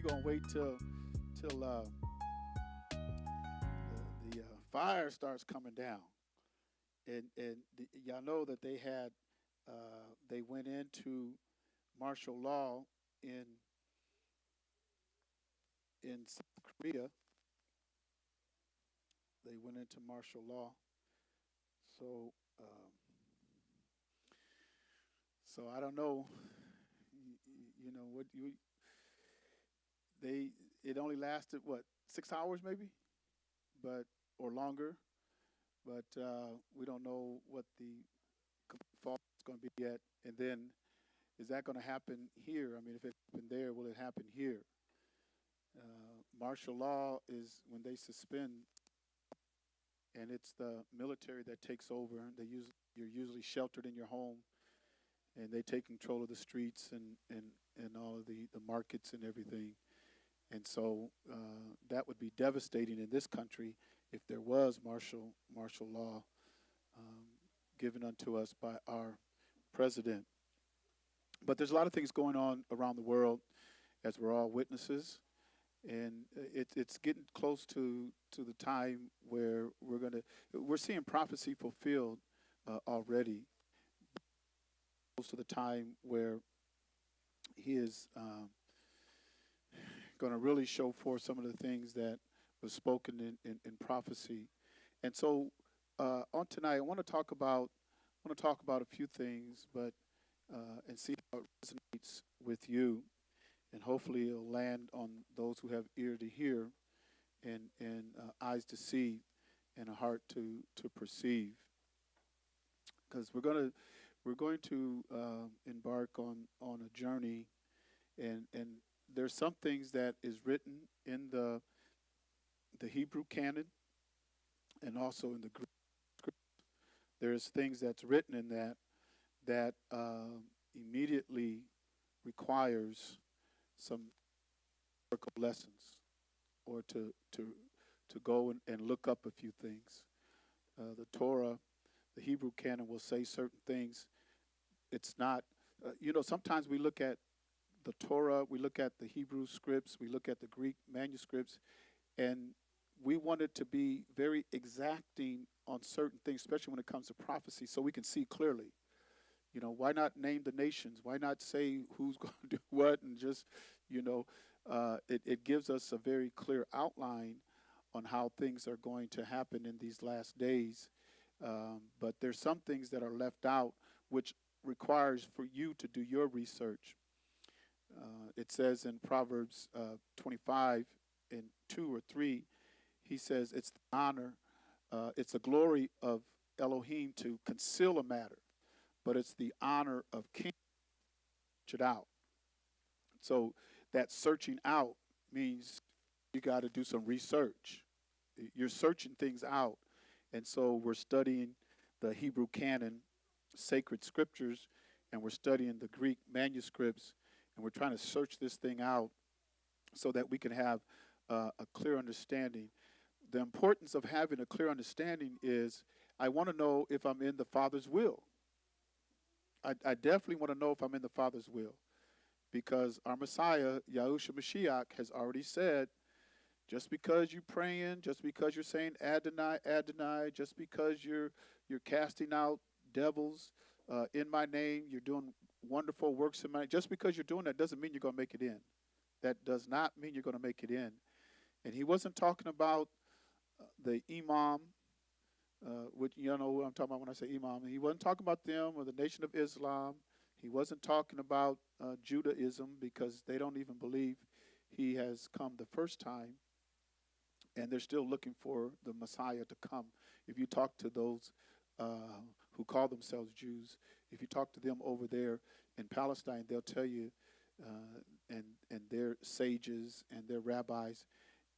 you're gonna wait till the fire starts coming down, and y'all know that they went into martial law in South Korea. They went into martial law. So so I don't know. You know what you they it only lasted what 6 hours maybe, but or longer. But we don't know what the fall is going to be yet. And then is that going to happen here? I mean, if it happened there, will it happen here? Martial law is when they suspend, and it's the military that takes over. You're usually sheltered in your home, and they take control of the streets and all of the markets and everything. And so that would be devastating in this country if there was martial law um, given unto us by our president. But there's a lot of things going on around the world as we're all witnesses, and it's getting close to the time where we're seeing prophecy fulfilled already. Close to the time where he is going to really show forth some of the things that was spoken in prophecy. And so on tonight, I want to talk about a few things, but and see how it resonates with you, and hopefully it'll land on those who have ear to hear and eyes to see and a heart to perceive. Because we're going to embark on a journey, and there's some things that is written in the Hebrew canon and also in the Greek script. There's things that's written in that immediately requires some historical lessons, or to go and look up a few things. The Torah, the Hebrew canon will say certain things. It's not, sometimes we look at the Torah, we look at the Hebrew scripts, we look at the Greek manuscripts, and we want it to be very exacting on certain things, especially when it comes to prophecy, so we can see clearly. Why not name the nations? Why not say who's going to do what? And just, it gives us a very clear outline on how things are going to happen in these last days. But there's some things that are left out, which requires for you to do your research. It says in Proverbs 25 and 2 or 3, he says it's the honor, it's the glory of Elohim to conceal a matter, but it's the honor of kings to search it out. So that searching out means you got to do some research. You're searching things out. And so we're studying the Hebrew canon, sacred scriptures, and we're studying the Greek manuscripts, and we're trying to search this thing out so that we can have a clear understanding. The importance of having a clear understanding is I want to know if I'm in the Father's will. I definitely want to know if I'm in the Father's will, because our Messiah, Yahushua Mashiach, has already said, just because you're praying, just because you're saying Adonai, Adonai, just because you're casting out devils in my name, you're doing wonderful works in my name, just because you're doing that doesn't mean you're going to make it in. That does not mean you're going to make it in. And he wasn't talking about the imam, which you know what I'm talking about when I say imam. He wasn't talking about them or the Nation of Islam. He wasn't talking about Judaism, because they don't even believe he has come the first time, and they're still looking for the Messiah to come. If you talk to those who call themselves Jews, if you talk to them over there in Palestine, they'll tell you, and their sages and their rabbis,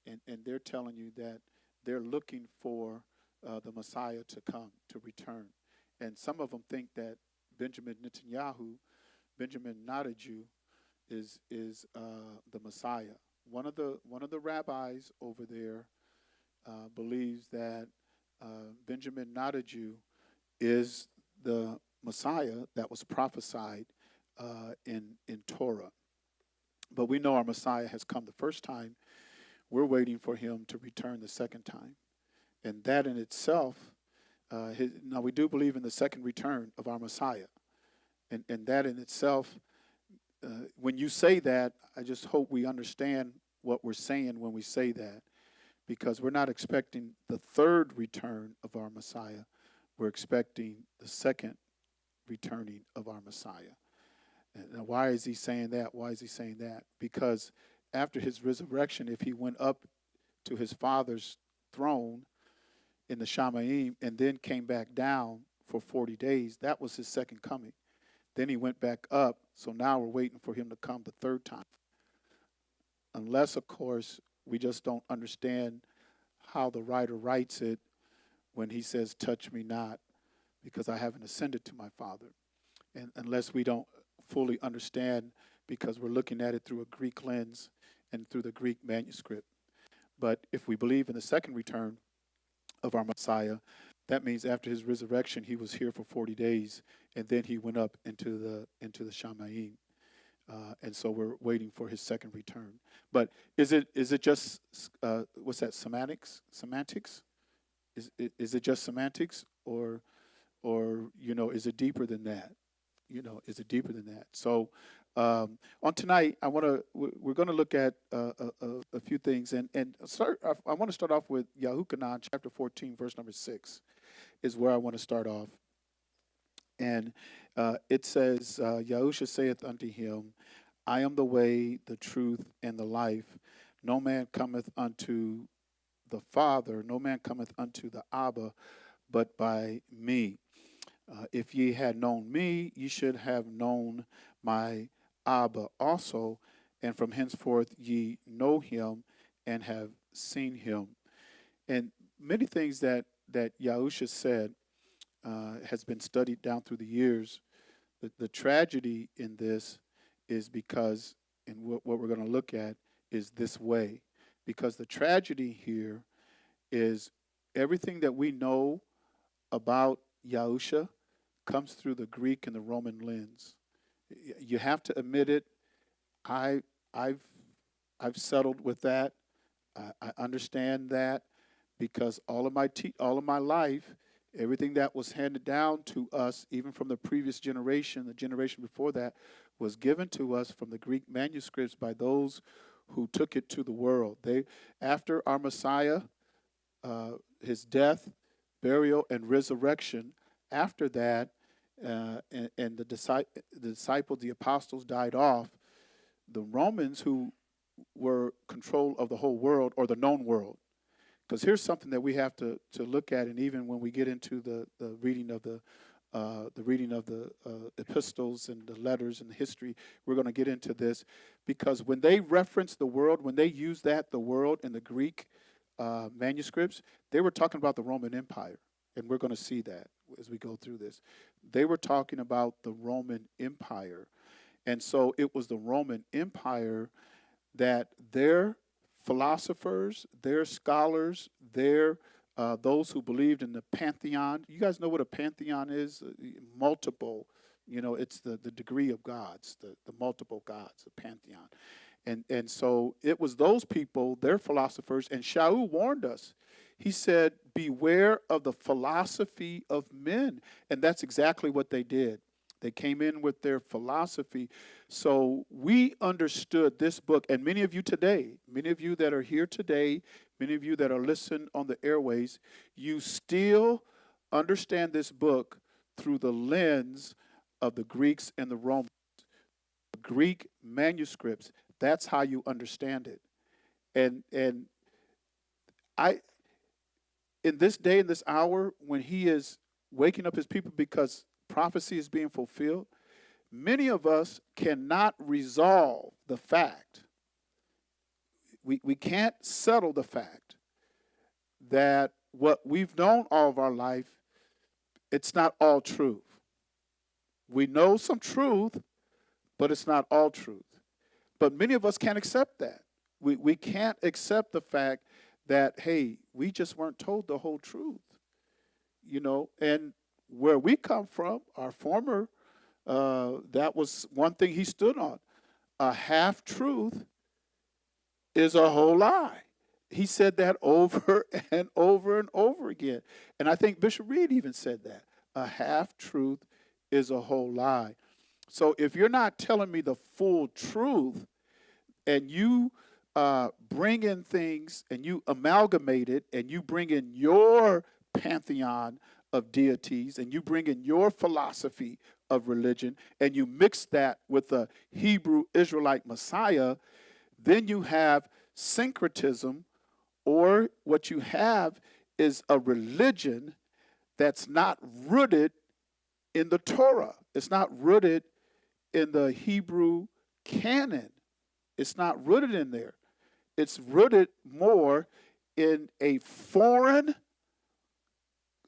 and they're telling you that they're looking for the Messiah to come, to return. And some of them think that Benjamin Netanyahu, Benjamin not a Jew, is the Messiah. One of the rabbis over there believes that Benjamin not a Jew is the Messiah that was prophesied in Torah. But we know our Messiah has come the first time. We're waiting for him to return the second time. And that in itself, now we do believe in the second return of our Messiah. And that in itself, when you say that, I just hope we understand what we're saying when we say that, because we're not expecting the third return of our Messiah. We're expecting the second returning of our Messiah. And why is he saying that? Why is he saying that? Because after his resurrection, if he went up to his Father's throne in the Shamayim and then came back down for 40 days, that was his second coming. Then he went back up, so now we're waiting for him to come the third time. Unless, of course, we just don't understand how the writer writes it when he says, touch me not, because I haven't ascended to my Father. And unless we don't fully understand, because we're looking at it through a Greek lens and through the Greek manuscript. But if we believe in the second return of our Messiah, that means after his resurrection, he was here for 40 days, and then he went up into the Shamayim. And so we're waiting for his second return. But is it just what's that? Semantics? Is it just semantics, or is it deeper than that? Is it deeper than that? So on tonight, we're going to look at a few things, and I want to start off with Yahuchanan chapter 14, verse number 6, is where I want to start off. And it says, Yahusha saith unto him, I am the way, the truth, and the life. No man cometh unto the Father, no man cometh unto the Abba, but by me. If ye had known me, ye should have known my Abba also, and from henceforth ye know him and have seen him. And many things that Yahusha said has been studied down through the years. The tragedy in this is because, and what we're going to look at is this way, because the tragedy here is everything that we know about Yahusha comes through the Greek and the Roman lens. You have to admit it. I've settled with that. I understand that, because all of my life, everything that was handed down to us, even from the previous generation, the generation before that, was given to us from the Greek manuscripts by those who took it to the world. After our Messiah, his death, burial, and resurrection, after that, and the disciples, the apostles died off, the Romans, who were control of the whole world, or the known world. Because here's something that we have to look at, and even when we get into the reading of the epistles and the letters and the history, we're going to get into this. Because when they reference the world, when they use the world in the Greek manuscripts, they were talking about the Roman Empire. And we're going to see that as we go through this. They were talking about the Roman Empire. And so it was the Roman Empire that their philosophers, their scholars, those who believed in the pantheon. You guys know what a pantheon is? Multiple, it's the degree of gods, the multiple gods, the pantheon. And so it was those people, their philosophers, and Shaul warned us. He said, beware of the philosophy of men. And that's exactly what they did. They came in with their philosophy. So we understood this book, and many of you today, many of you that are here today, many of you that are listening on the airways, you still understand this book through the lens of the Greeks and the Romans. The Greek manuscripts, that's how you understand it. And in this day, in this hour, when he is waking up his people because prophecy is being fulfilled, many of us cannot resolve the fact. We can't settle the fact that what we've known all of our life, it's not all truth. We know some truth, but it's not all truth. But many of us can't accept that. We can't accept the fact that, hey, we just weren't told the whole truth. And where we come from, our former, that was one thing he stood on. a half-truth is a whole lie. He said that over and over and over again. And I think Bishop Reed even said that. A half-truth is a whole lie. So if you're not telling me the full truth and you bring in things and you amalgamate it and you bring in your pantheon of deities and you bring in your philosophy of religion and you mix that with the Hebrew Israelite Messiah, then you have syncretism, or what you have is a religion that's not rooted in the Torah. It's not rooted in the Hebrew canon. It's not rooted in there. It's rooted more in a foreign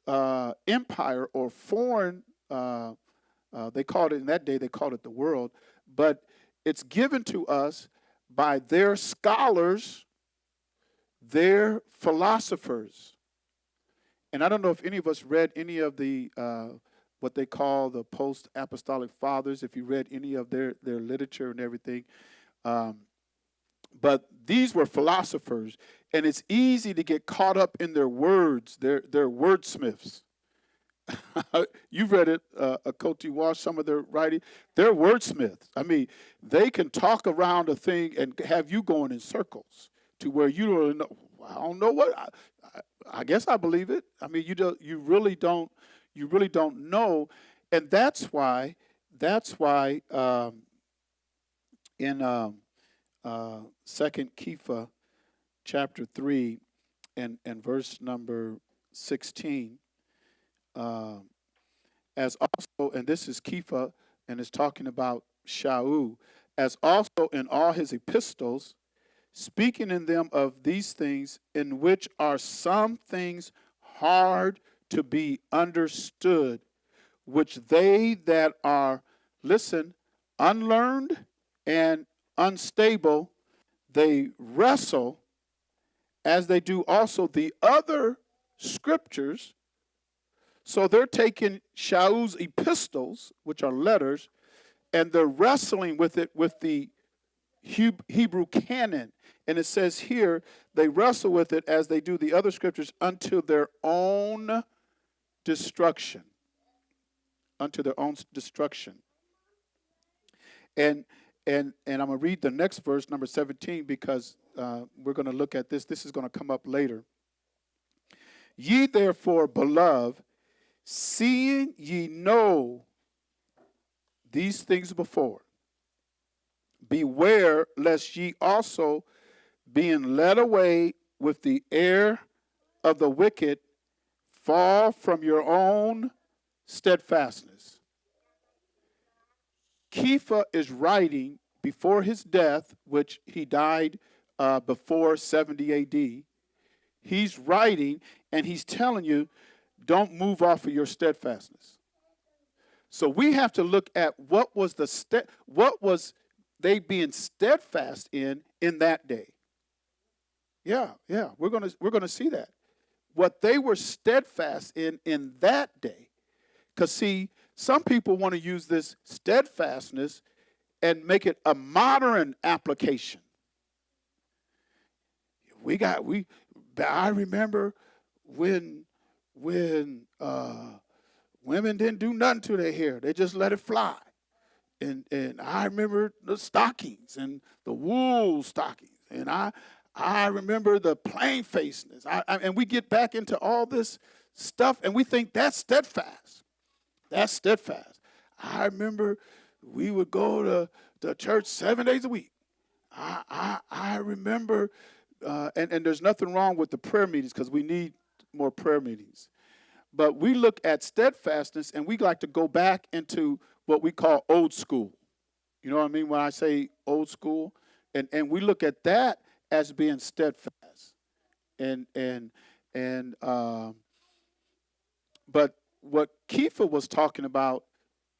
empire or foreign, they called it in that day, they called it the world, but it's given to us by their scholars, their philosophers. And I don't know if any of us read any of the what they call the post-apostolic fathers, if you read any of their literature and everything. But these were philosophers, and it's easy to get caught up in their words. They're wordsmiths. You've read it, Cote Wash, some of their writing. They're wordsmiths. I mean, they can talk around a thing and have you going in circles to where you don't know. I don't know what. I guess I believe it. I mean, you really don't know, and that's why in 2 Kepha chapter 3 and verse number 16. As also, and this is Kepha, and it's talking about Shaul, as also in all his epistles, speaking in them of these things, in which are some things hard to be understood, which they that are, listen, unlearned and unstable, they wrestle, as they do also the other scriptures. So they're taking Shaul's epistles, which are letters, and they're wrestling with it with the Hebrew canon. And it says here, they wrestle with it as they do the other scriptures unto their own destruction. Unto their own destruction. And I'm going to read the next verse, number 17, because we're going to look at this. This is going to come up later. Ye therefore, beloved, seeing ye know these things before, beware lest ye also, being led away with the air of the wicked, fall from your own steadfastness. Kepha is writing before his death, which he died before 70 A.D. He's writing and he's telling you, don't move off of your steadfastness. So we have to look at what was they being steadfast in that day. Yeah, we're gonna see that. What they were steadfast in that day. Because see, some people want to use this steadfastness and make it a modern application. I remember when women didn't do nothing to their hair. They just let it fly. And I remember the stockings and the wool stockings. And I remember the plain facedness. And we get back into all this stuff and we think that's steadfast. That's steadfast. I remember we would go to church 7 days a week. I remember, and there's nothing wrong with the prayer meetings because we need more prayer meetings. But we look at steadfastness and we like to go back into what we call old school. You know what I mean when I say old school? And we look at that as being steadfast. But what Kepha was talking about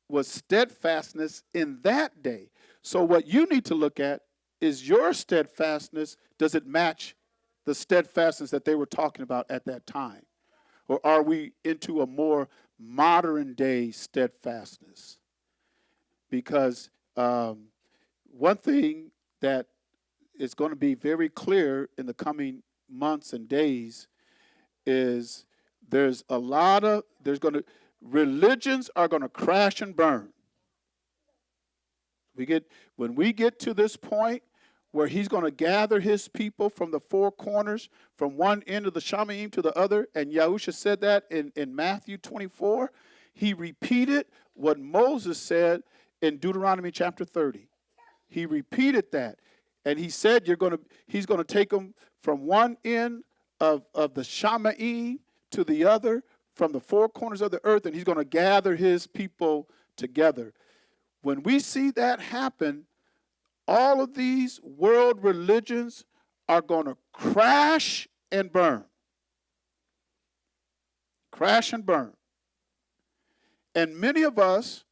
was steadfastness in that day. So what you need to look at is your steadfastness. Does it match the steadfastness that they were talking about at that time? Or are we into a more modern day steadfastness? Because one thing that is going to be very clear in the coming months and days is religions are going to crash and burn. When we get to this point where he's going to gather his people from the four corners, from one end of the Shamaim to the other, and Yahusha said that in Matthew 24, he repeated what Moses said in Deuteronomy chapter 30. He repeated that, and he said he's going to take them from one end of the Shamaim to the other, from the four corners of the earth, and he's going to gather his people together. When we see that happen, all of these world religions are going to crash and burn. Crash and burn. And many of us,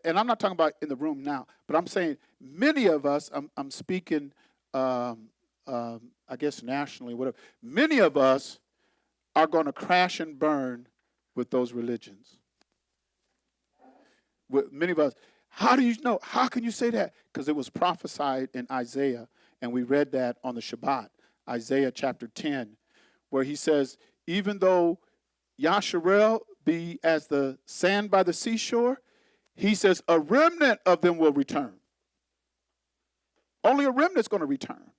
and I'm not talking about in the room now, but I'm saying many of us, I'm speaking, I guess nationally, whatever. Many of us are going to crash and burn with those religions. With many of us. How do you know? How can you say that? Because it was prophesied in Isaiah, and we read that on the Shabbat, Isaiah chapter 10, where he says, even though Yasharel be as the sand by the seashore, he says a remnant of them will return. Only a remnant's going to return.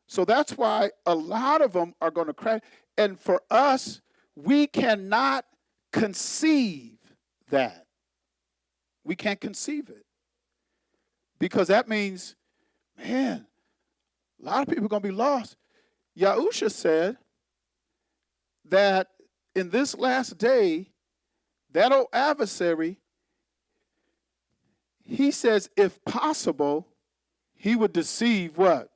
So that's why a lot of them are going to crash. And for us, we cannot conceive that. We can't conceive it. Because that means, man, a lot of people are going to be lost. Yahusha said that in this last day, that old adversary, he says, if possible, he would deceive what?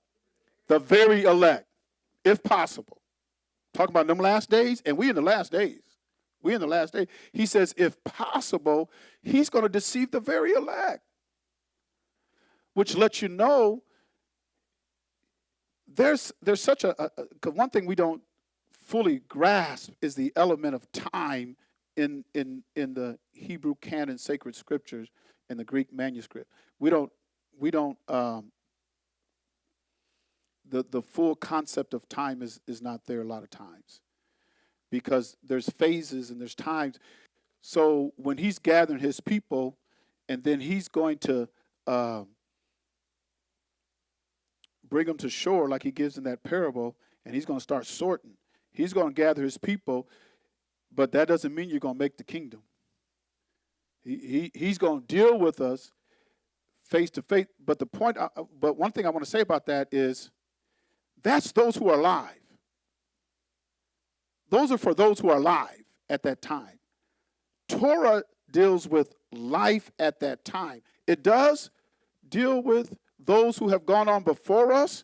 The very elect, if possible. Talking about them last days, and we in the last days. We in the last day. He says, if possible, he's going to deceive the very elect. Which lets you know there's such one thing we don't fully grasp is the element of time in the Hebrew canon, sacred scriptures, and the Greek manuscript. We don't the full concept of time is not there a lot of times. Because there's phases and there's times. So when he's gathering his people, and then he's going to bring them to shore like he gives in that parable, and he's going to start sorting. He's going to gather his people, but that doesn't mean you're going to make the kingdom. He's going to deal with us face to face. But but one thing I want to say about that is that's those who are alive. Those are for those who are alive at that time. Torah deals with life at that time. It does deal with those who have gone on before us.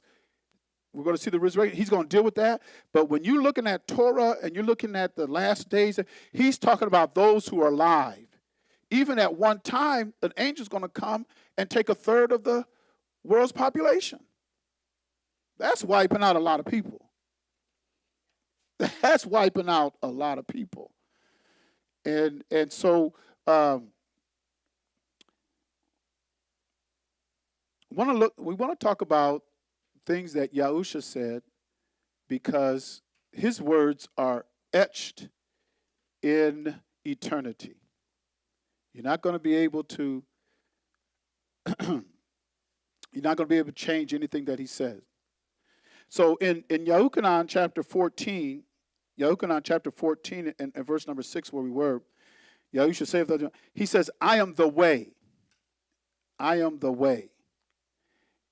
We're going to see the resurrection. He's going to deal with that. But when you're looking at Torah and you're looking at the last days, he's talking about those who are alive. Even at one time, an angel's going to come and take a third of the world's population. That's wiping out a lot of people. That's wiping out a lot of people. And so we want to talk about things that Yahusha said, because his words are etched in eternity. You're not going to be able to change anything that he says. So in Yahuchanan chapter 14, and verse number 6, where we were, Yahusha said, he says, I am the way. I am the way.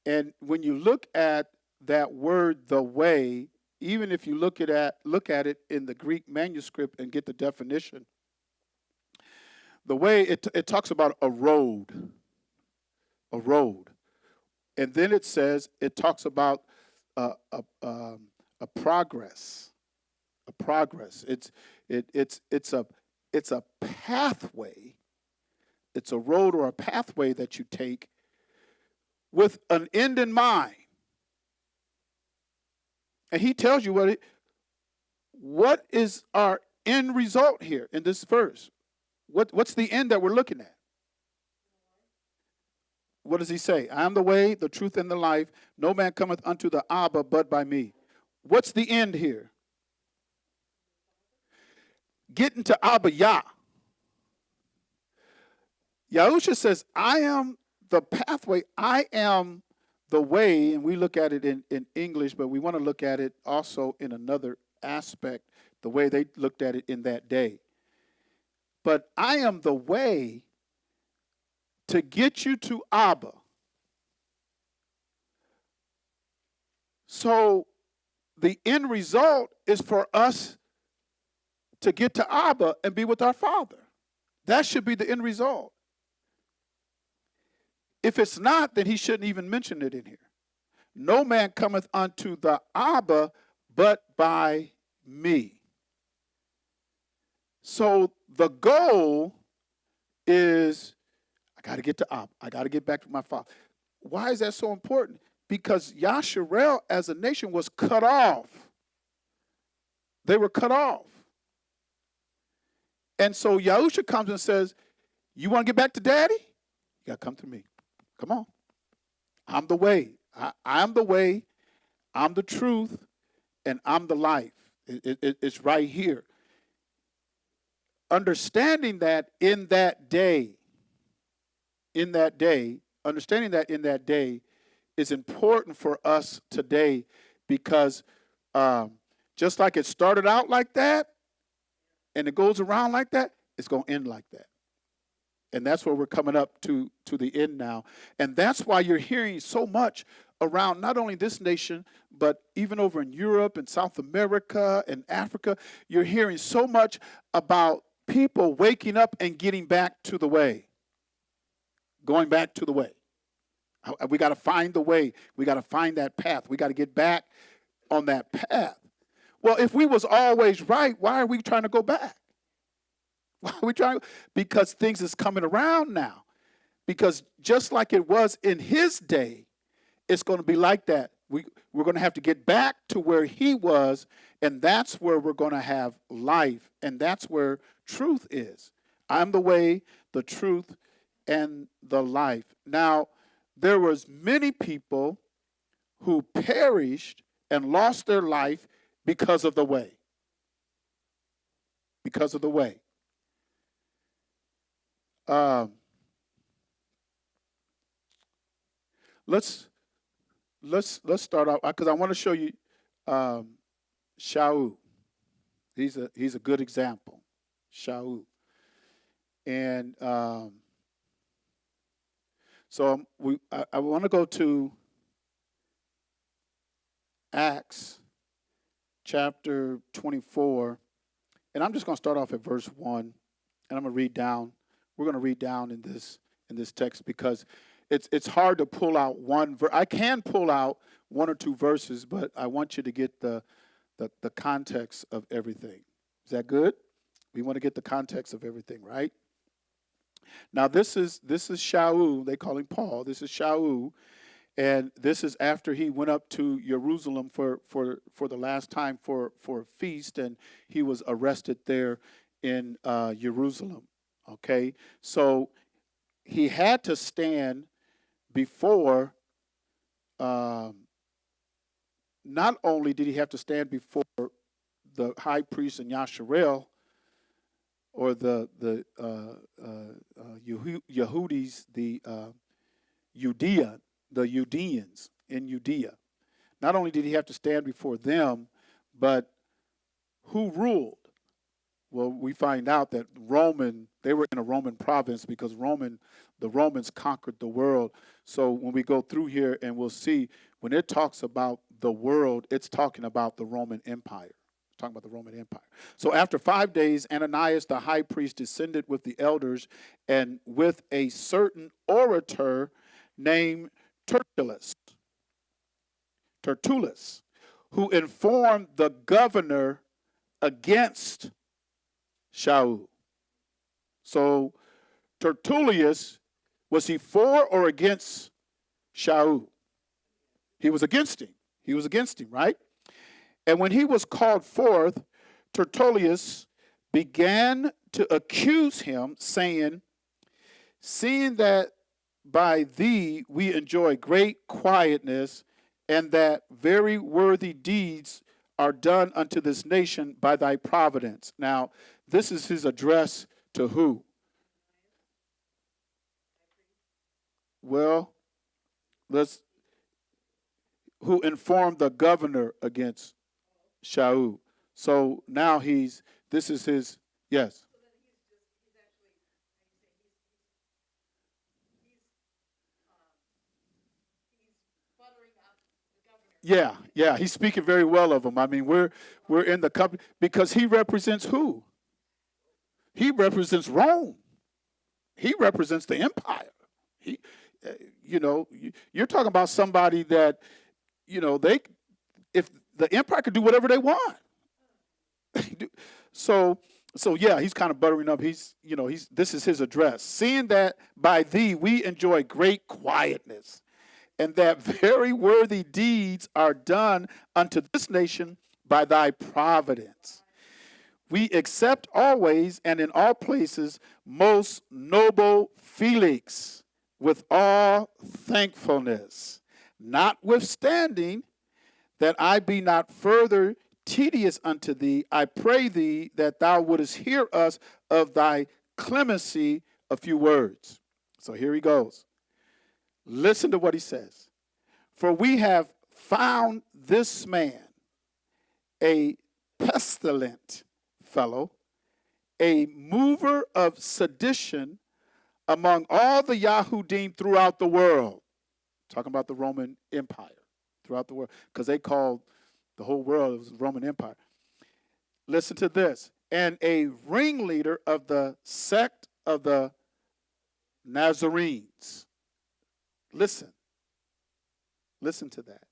And when you look at that word, the way, even if you look at it in the Greek manuscript and get the definition, the way it talks about a road. And then it talks about a progress. It's a pathway. It's a road or a pathway that you take with an end in mind. And he tells you what is our end result here in this verse. What's the end that we're looking at? what does he say? I am the way, the truth, and the life. No man cometh unto the Abba but by me. What's the end here? Getting to Abba Yah. Yahusha says, I am the pathway. I am the way. And we look at it in English, but we want to look at it also in another aspect, the way they looked at it in that day. But I am the way to get you to Abba. So the end result is for us to get to Abba and be with our Father. That should be the end result. If it's not, then he shouldn't even mention it in here. No man cometh unto the Abba but by me. So the goal is, I got to get to Abba. I got to get back to my Father. Why is that so important? Because Yasharel as a nation was cut off. They were cut off. And so Yahusha comes and says, you want to get back to Daddy? You got to come to me. Come on. I'm the way. I'm the way. I'm the truth. And I'm the life. It's right here. Understanding that in that day, understanding that in that day is important for us today, because just like it started out like that and it goes around like that, it's going to end like that. And that's where we're coming up to the end now. And that's why you're hearing so much around not only this nation, but even over in Europe and South America and Africa. You're hearing so much about people waking up and getting back to the way. Going back to the way. We got to find the way. We got to find that path. We got to get back on that path. Well, if we was always right, why are we trying to go back? Why are we trying? Because things is coming around now. Because just like it was in his day, it's going to be like that. We're going to have to get back to where he was, and that's where we're going to have life, and that's where truth is. I'm the way, the truth, and the life. Now, there was many people who perished and lost their life because of the way. Because of the way. Let's start out, because I want to show you Shaul. He's a good example, Shaul. And so I want to go to Acts chapter 24, and I'm just going to start off at verse 1, and I'm going to read down. We're going to read down in this text, because it's hard to pull out one verse. I can pull out one or two verses, but I want you to get the context of everything. Is that good? We want to get the context of everything, right? Now this is Shaul. They call him Paul. This is Shaul, and this is after he went up to Jerusalem for the last time for a feast, and he was arrested there in Jerusalem. Okay, so he had to stand before. Not only did he have to stand before the high priest and Yasharel, or the Yehudis, the Judeans in Judea. Not only did he have to stand before them, but who ruled? Well, we find out that they were in a Roman province, because the Romans conquered the world. So when we go through here, and we'll see, when it talks about the world, it's talking about the Roman Empire. It's talking about the Roman Empire. So after 5 days, Ananias the high priest descended with the elders and with a certain orator named Tertullus, who informed the governor against Shaul. So Tertullus, was he for or against Shaul? He was against him. He was against him, right? And when he was called forth, Tertullus began to accuse him, saying, seeing that by thee we enjoy great quietness, and that very worthy deeds are done unto this nation by thy providence. Now, this is his address to who? Well, let's who informed the governor against Shaul. So now this is his, yes. Yeah, he's speaking very well of him. I mean, we're in the company because he represents who? He represents Rome. He represents the empire. He, uh, you're talking about somebody that, they, if the empire could do whatever they want. so, so yeah, he's kind of buttering up. This is his address. Seeing that by thee we enjoy great quietness, and that very worthy deeds are done unto this nation by thy providence. We accept always and in all places, most noble Felix, with all thankfulness, notwithstanding that I be not further tedious unto thee, I pray thee that thou wouldest hear us of thy clemency a few words. So here he goes. Listen to what he says. For we have found this man a pestilent fellow, a mover of sedition among all the Yahudim throughout the world. Talking about the Roman Empire throughout the world, because they called the whole world, it was the Roman Empire. Listen to this. And a ringleader of the sect of the Nazarenes. Listen to that.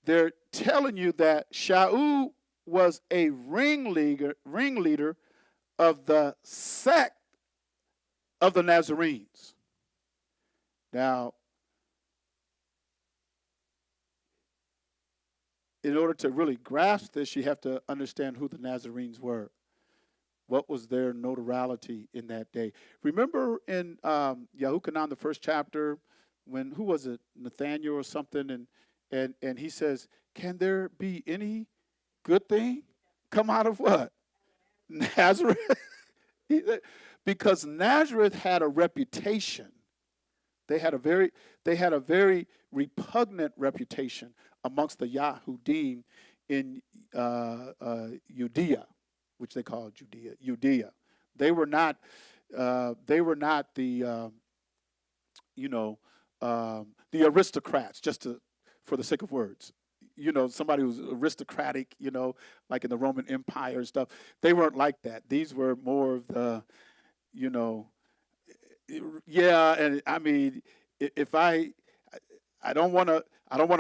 They're telling you that Shaul was a ringleader of the sect of the Nazarenes. Now, in order to really grasp this, you have to understand who the Nazarenes were. What was their notoriety in that day? Remember in Yahuchanan, the first chapter, when, who was it, Nathaniel or something, and he says, can there be any good thing come out of what? Nazareth? Because Nazareth had a reputation. They had a very repugnant reputation amongst the Yahudim in Judea, which they called Judea. They were not the the aristocrats, for the sake of words. Somebody who's aristocratic, like in the Roman Empire and stuff. They weren't like that. These were more of the, yeah. And I mean, if I don't want to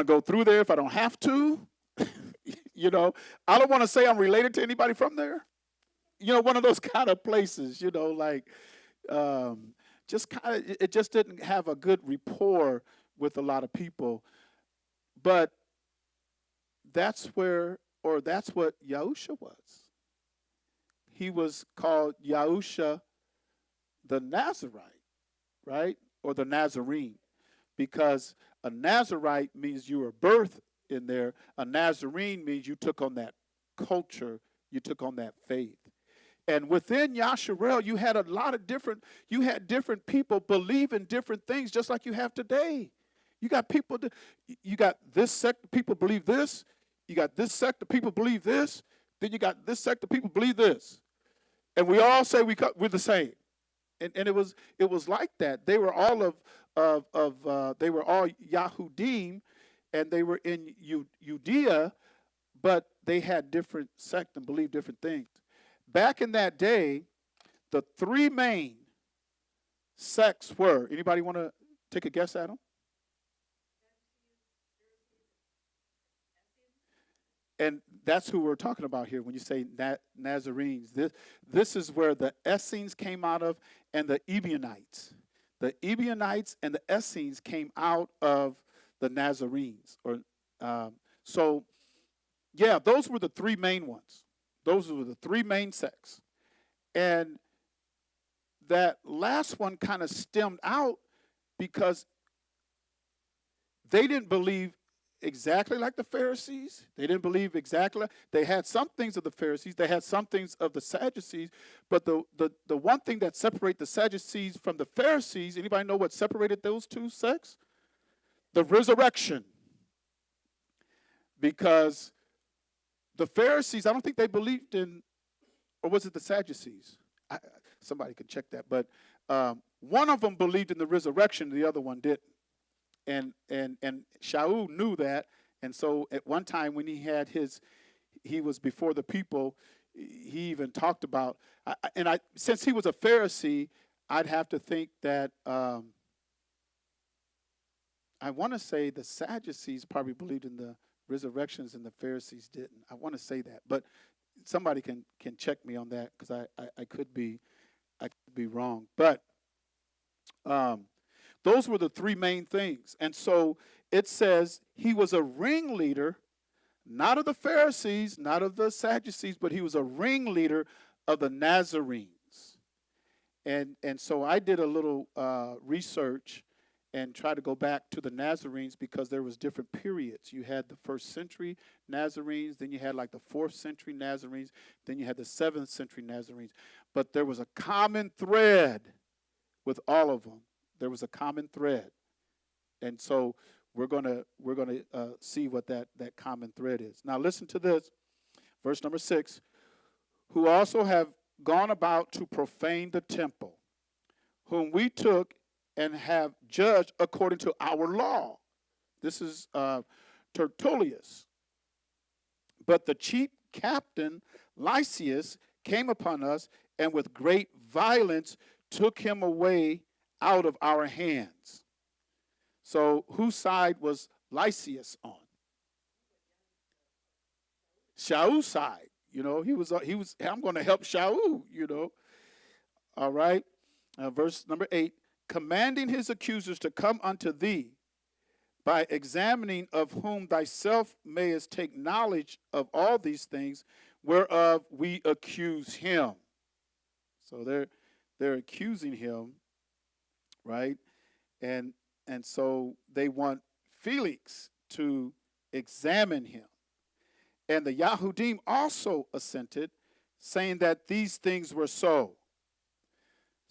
go through there if I don't have to. I don't want to say I'm related to anybody from there. One of those kind of places. Just kind of, it just didn't have a good rapport with a lot of people. But that's what Yahusha was. He was called Yahusha the Nazarite, right? Or the Nazarene, because a Nazarite means you were birthed in there. A Nazarene means you took on that culture, you took on that faith. And within Yasharel, you had different people believe in different things, just like you have today. You got this sect of people believe this. You got this sect of people believe this. Then you got this sect of people believe this. And we all say we're the same. And it was like that. They were all they were all Yahudim, and they were in Judea, but they had different sects and believed different things. Back in that day, the three main sects were, anybody want to take a guess at them? And that's who we're talking about here when you say Nazarenes. This is where the Essenes came out of, and the Ebionites. The Ebionites and the Essenes came out of the Nazarenes. So, yeah, those were the three main ones. Those were the three main sects. And that last one kind of stemmed out because they didn't believe exactly like the Pharisees. They didn't believe exactly. They had some things of the Pharisees. They had some things of the Sadducees. But the one thing that separated the Sadducees from the Pharisees, anybody know what separated those two sects? The resurrection. Because the Pharisees, I don't think they believed in, or was it the Sadducees? Somebody could check that. But one of them believed in the resurrection, the other one didn't. And Shaul knew that. And so at one time when he was before the people, he even talked about, since he was a Pharisee, I'd have to think that, I want to say the Sadducees probably believed in the resurrections and the Pharisees didn't. I want to say that, but somebody can check me on that, because I could be wrong. But those were the three main things. And so it says he was a ringleader, not of the Pharisees, not of the Sadducees, but he was a ringleader of the Nazarenes. And so I did a little research and try to go back to the Nazarenes, because there was different periods. You had the 1st century Nazarenes, then you had like the 4th century Nazarenes, then you had the 7th century Nazarenes. But there was a common thread with all of them. There was a common thread. And so we're gonna see what that common thread is. Now listen to this, verse number 6. Who also have gone about to profane the temple, whom we took and have judged according to our law. This is Tertullius. But the chief captain, Lysias, came upon us, and with great violence took him away out of our hands. So whose side was Lysias on? Shaul's side. You know, he was. I'm going to help Shaul. You know. All right. Verse number 8. Commanding his accusers to come unto thee, by examining of whom thyself mayest take knowledge of all these things, whereof we accuse him. So they're accusing him, right? And so they want Felix to examine him. And the Yahudim also assented, saying that these things were so.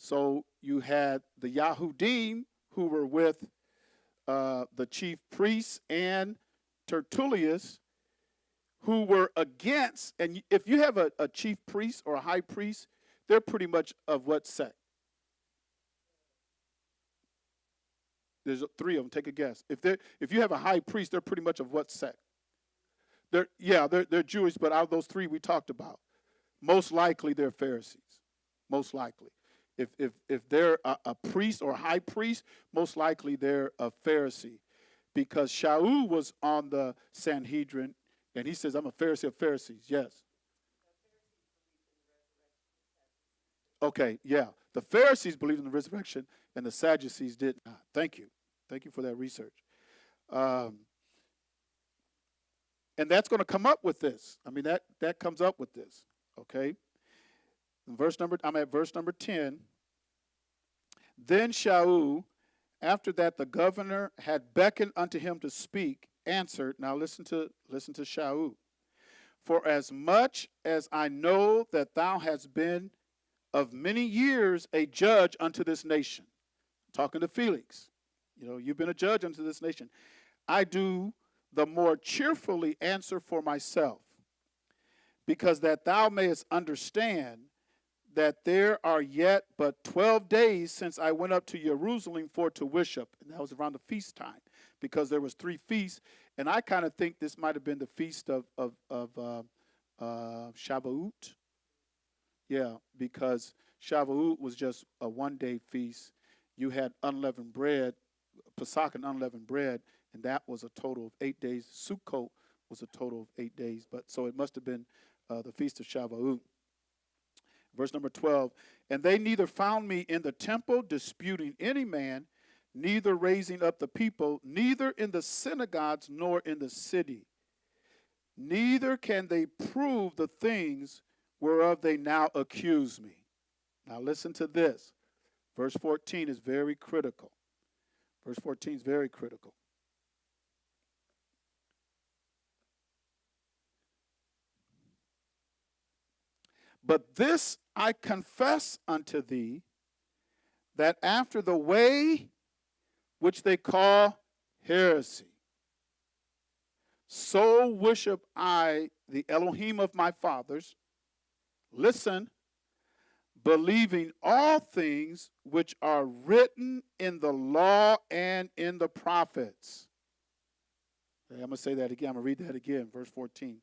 So you had the Yahudim, who were with the chief priests and Tertullius, who were against. And if you have a chief priest or a high priest, they're pretty much of what sect? There's 3 of them. Take a guess. If you have a high priest, they're pretty much of what sect? They're Jewish, but out of those 3 we talked about, most likely they're Pharisees. Most likely. If they're a priest or a high priest, most likely they're a Pharisee, because Shaul was on the Sanhedrin, and he says, I'm a Pharisee of Pharisees. Yes. Okay, yeah. The Pharisees believed in the resurrection, and the Sadducees did not. Thank you. Thank you for that research. And that's going to come up with this. I mean, that comes up with this. Okay. I'm at verse number 10. Then Shaul, after that the governor had beckoned unto him to speak, answered. Now listen to Shaul. For as much as I know that thou hast been of many years a judge unto this nation. Talking to Felix. You know, you've been a judge unto this nation. I do the more cheerfully answer for myself, because that thou mayest understand that there are yet but 12 days since I went up to Jerusalem for to worship. And that was around the feast time, because there was 3 feasts. And I kind of think this might have been the feast of Shavuot. Yeah, because Shavuot was just a 1-day feast. You had unleavened bread, Pesach and unleavened bread, and that was a total of 8 days. Sukkot was a total of 8 days. But so it must have been the feast of Shavuot. Verse number 12, and they neither found me in the temple disputing any man, neither raising up the people, neither in the synagogues, nor in the city. Neither can they prove the things whereof they now accuse me. Now listen to this. Verse 14 is very critical. Verse 14 is very critical. But this I confess unto thee, that after the way which they call heresy, so worship I the Elohim of my fathers, listen, believing all things which are written in the law and in the prophets. Okay, I'm going to say that again. I'm going to read that again, verse 14.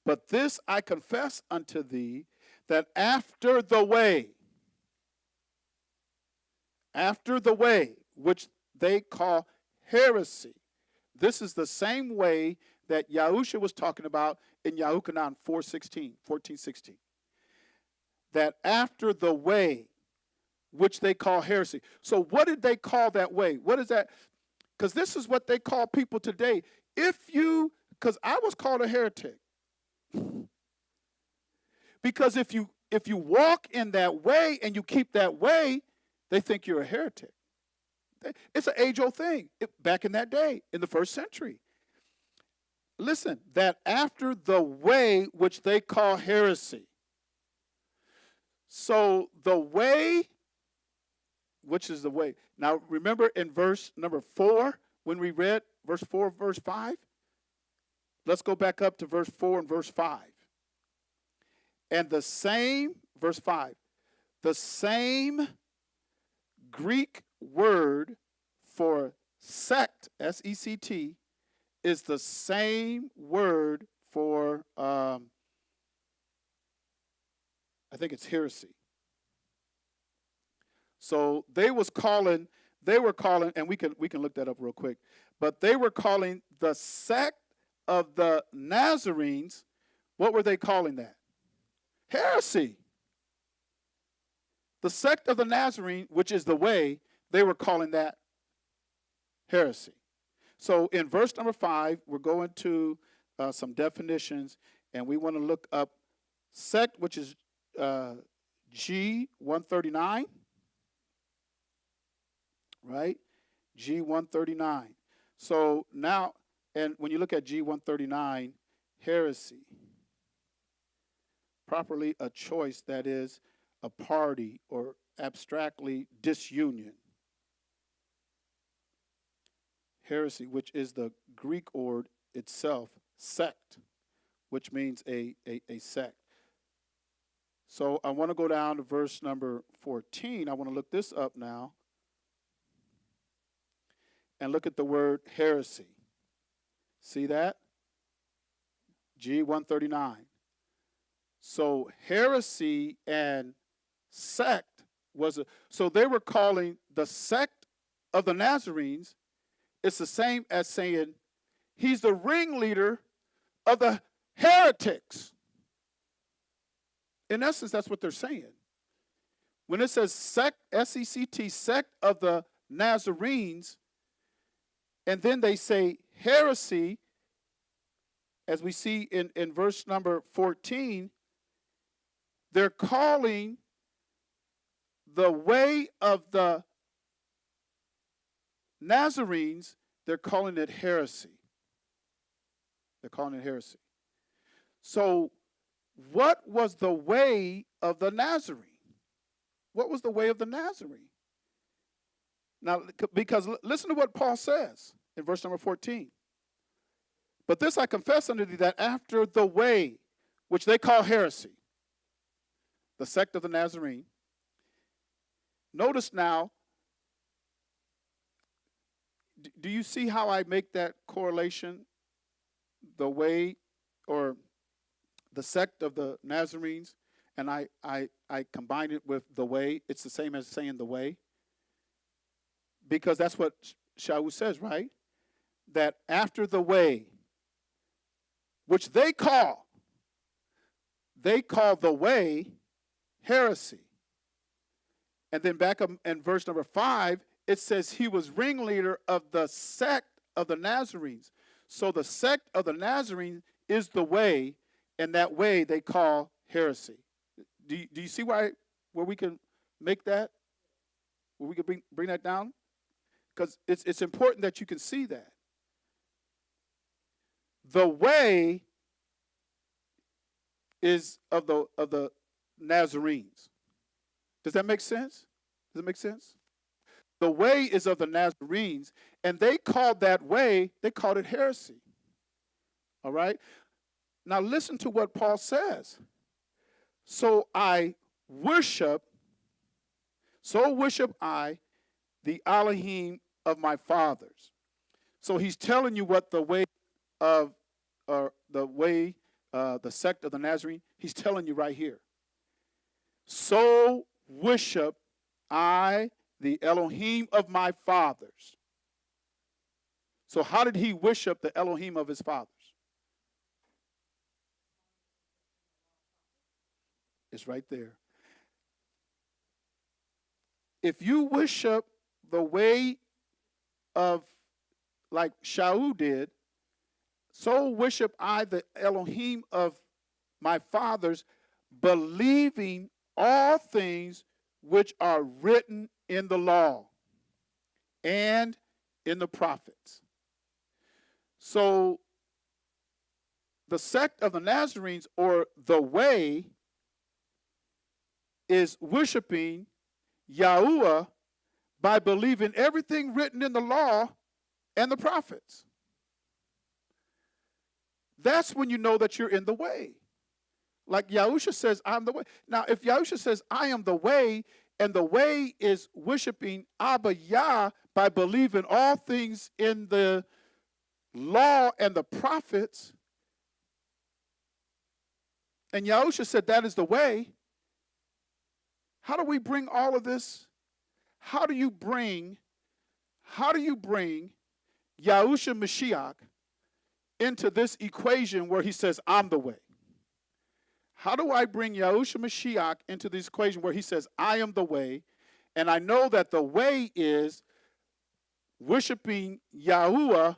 But this I confess unto thee, that after the way which they call heresy. This is the same way that Yahusha was talking about in Yahuchanan 14:16. That after the way which they call heresy. So what did they call that way? What is that? Because this is what they call people today. Because I was called a heretic. Because if you walk in that way and you keep that way, they think you're a heretic. It's an age-old thing back in that day, in the first century. Listen, that after the way which they call heresy. So the way, which is the way. Now remember in verse number 4, when we read verse 4, verse 5? Let's go back up to verse 4 and verse 5. And the same, verse 5, the same Greek word for sect, S-E-C-T, is the same word for, I think it's heresy. So they were calling, and we can look that up real quick, but they were calling the sect of the Nazarenes, what were they calling that? Heresy. The sect of the Nazarene, which is the way, they were calling that heresy. So in verse number 5, we're going to some definitions, and we want to look up sect, which is G139, right? G139. So now, and when you look at G139, heresy, properly a choice, that is a party, or abstractly disunion. Heresy, which is the Greek word itself, sect, which means a sect. So I want to go down to verse number 14. I want to look this up now and look at the word heresy. See that? G139. So heresy and sect so they were calling the sect of the Nazarenes, it's the same as saying he's the ringleader of the heretics. In essence, that's what they're saying. When it says sect, S-E-C-T, sect of the Nazarenes, and then they say heresy, as we see in verse number 14, they're calling the way of the Nazarenes, they're calling it heresy. They're calling it heresy. So what was the way of the Nazarene? What was the way of the Nazarene? Now, because listen to what Paul says in verse number 14. But this I confess unto thee, that after the way, which they call heresy, the sect of the Nazarene. Notice now, do you see how I make that correlation? The way, or the sect of the Nazarenes, and I combine it with the way. It's the same as saying the way. Because that's what Shaul says, right? That after the way, which they call the way heresy. And then back up in verse number 5, it says he was ringleader of the sect of the Nazarenes. So the sect of the Nazarenes is the way, and that way they call heresy. Do you see where we can make that? Where we can bring that down? because it's important that you can see that. The way is of the Nazarenes. Does that make sense? Does it make sense? The way is of the Nazarenes, and they called that way, they called it heresy. All right? Now listen to what Paul says. So worship I the Elohim of my fathers. So he's telling you what the way of, the sect of the Nazarene, he's telling you right here. So worship I the Elohim of my fathers. So how did he worship the Elohim of his fathers? It's right there. If you worship the way of, like Shaul did, so worship I the Elohim of my fathers, believing all things which are written in the law and in the prophets. So the sect of the Nazarenes, or the way, is worshiping Yahuwah by believing everything written in the law and the prophets. That's when you know that you're in the way. Like Yahusha says, I'm the way. Now, if Yahusha says, I am the way, and the way is worshiping Abba Yah by believing all things in the law and the prophets, and Yahusha said that is the way, how do we bring all of this? How do you bring Yahusha Mashiach into this equation where he says, I'm the way? How do I bring Yahusha Mashiach into this equation where he says, I am the way, and I know that the way is worshiping Yahuwah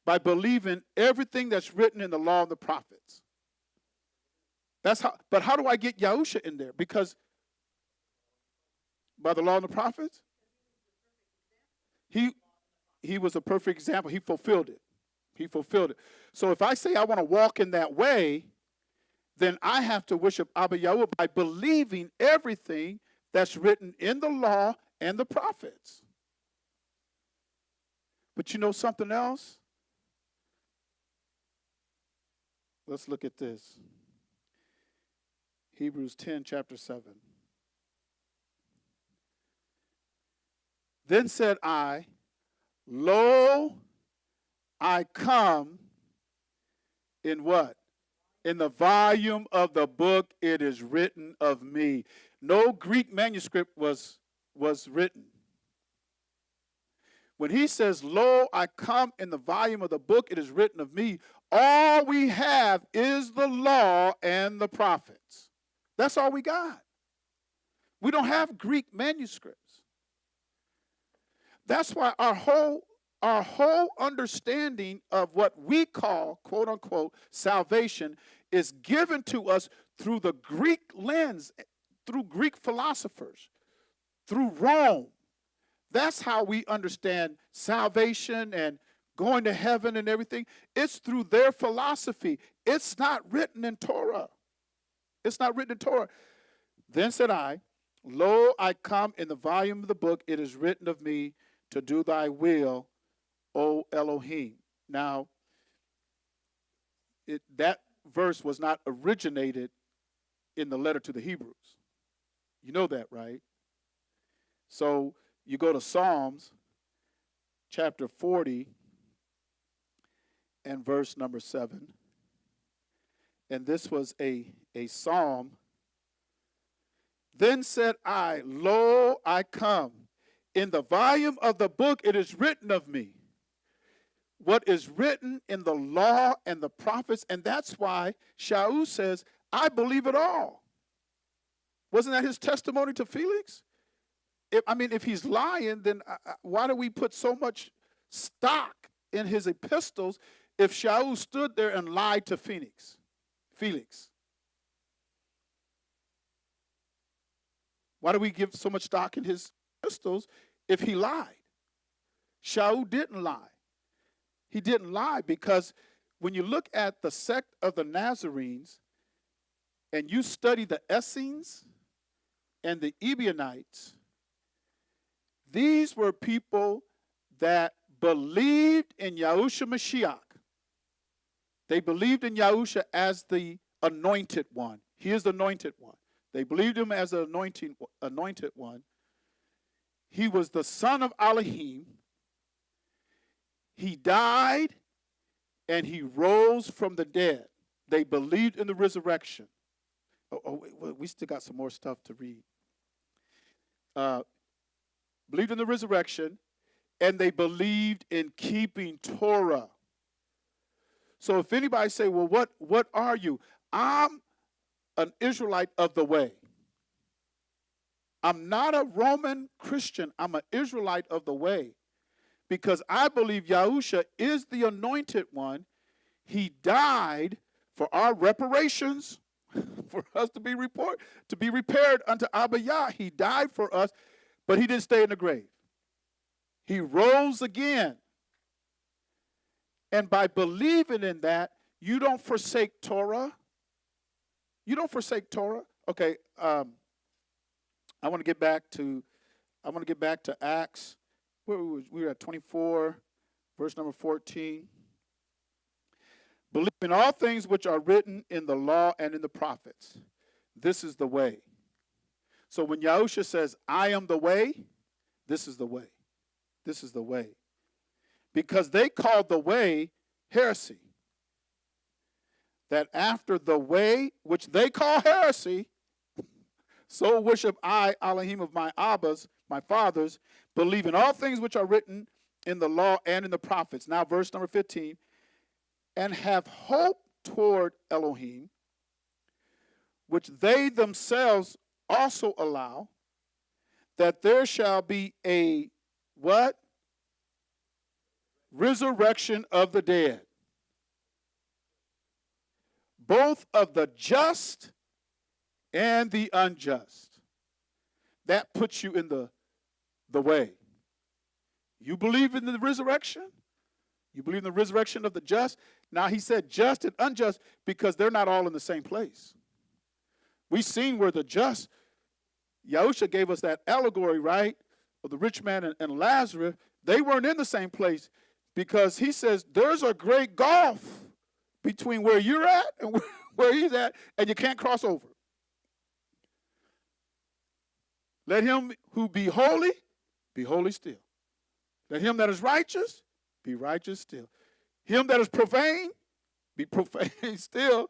by believing everything that's written in the law and the prophets? That's how. But how do I get Yahusha in there? Because by the law and the prophets, he was a perfect example. He fulfilled it. He fulfilled it. So if I say I want to walk in that way, then I have to worship Abba Yahweh by believing everything that's written in the law and the prophets. But you know something else? Let's look at this. Hebrews 10, chapter 7. Then said I, Lo, I come in what? In the volume of the book it is written of me. No Greek manuscript was written. When he says, Lo, I come in the volume of the book it is written of me, all we have is the law and the prophets. That's all we got. We don't have Greek manuscripts. That's why our whole understanding of what we call, quote unquote, salvation is given to us through the Greek lens, through Greek philosophers, through Rome. That's how we understand salvation and going to heaven and everything. It's through their philosophy. It's not written in Torah. It's not written in Torah. Then said I, Lo, I come in the volume of the book, it is written of me to do thy will, O Elohim. Now, that verse was not originated in the letter to the Hebrews. You know that, right? So you go to Psalms chapter 40 and verse number 7. And this was a psalm. Then said I, Lo, I come. In the volume of the book it is written of me. What is written in the law and the prophets, and that's why Shaul says, I believe it all. Wasn't that his testimony to Felix? If he's lying, then why do we put so much stock in his epistles if Shaul stood there and lied to Felix? Why do we give so much stock in his epistles if he lied? Shaul didn't lie. He didn't lie because when you look at the sect of the Nazarenes and you study the Essenes and the Ebionites, these were people that believed in Yahushua Mashiach. They believed in Yahusha as the anointed one. He is the anointed one. They believed him as the anointed one. He was the son of Elohim. He died and he rose from the dead. They believed in the resurrection. We still got some more stuff to read. Believed in the resurrection, and they believed in keeping Torah. So if anybody say, well, what are you? I'm an Israelite of the way. I'm not a Roman Christian. I'm an Israelite of the way. Because I believe Yahusha is the anointed one. He died for our reparations, for us to be repaired unto Abba Yah. He died for us, but he didn't stay in the grave. He rose again. And by believing in that, you don't forsake Torah. You don't forsake Torah. Okay, I want to get back to Acts. We were at 24, verse number 14. Believe in all things which are written in the law and in the prophets. This is the way. So when Yahusha says, I am the way, this is the way. This is the way. Because they called the way heresy. That after the way, which they call heresy, so worship I, Elohim of my Abbas, my fathers, believe in all things which are written in the law and in the prophets. Now verse number 15. And have hope toward Elohim, which they themselves also allow, that there shall be a what? Resurrection of the dead. Both of the just and the unjust. That puts you in the way. You believe in the resurrection? You believe in the resurrection of the just? Now he said just and unjust because they're not all in the same place. We've seen where the just, Yahusha gave us that allegory, right, of the rich man and Lazarus. They weren't in the same place because he says there's a great gulf between where you're at and where he's at, and you can't cross over. Let him who be holy still. Let him that is righteous be righteous still. Him that is profane be profane still.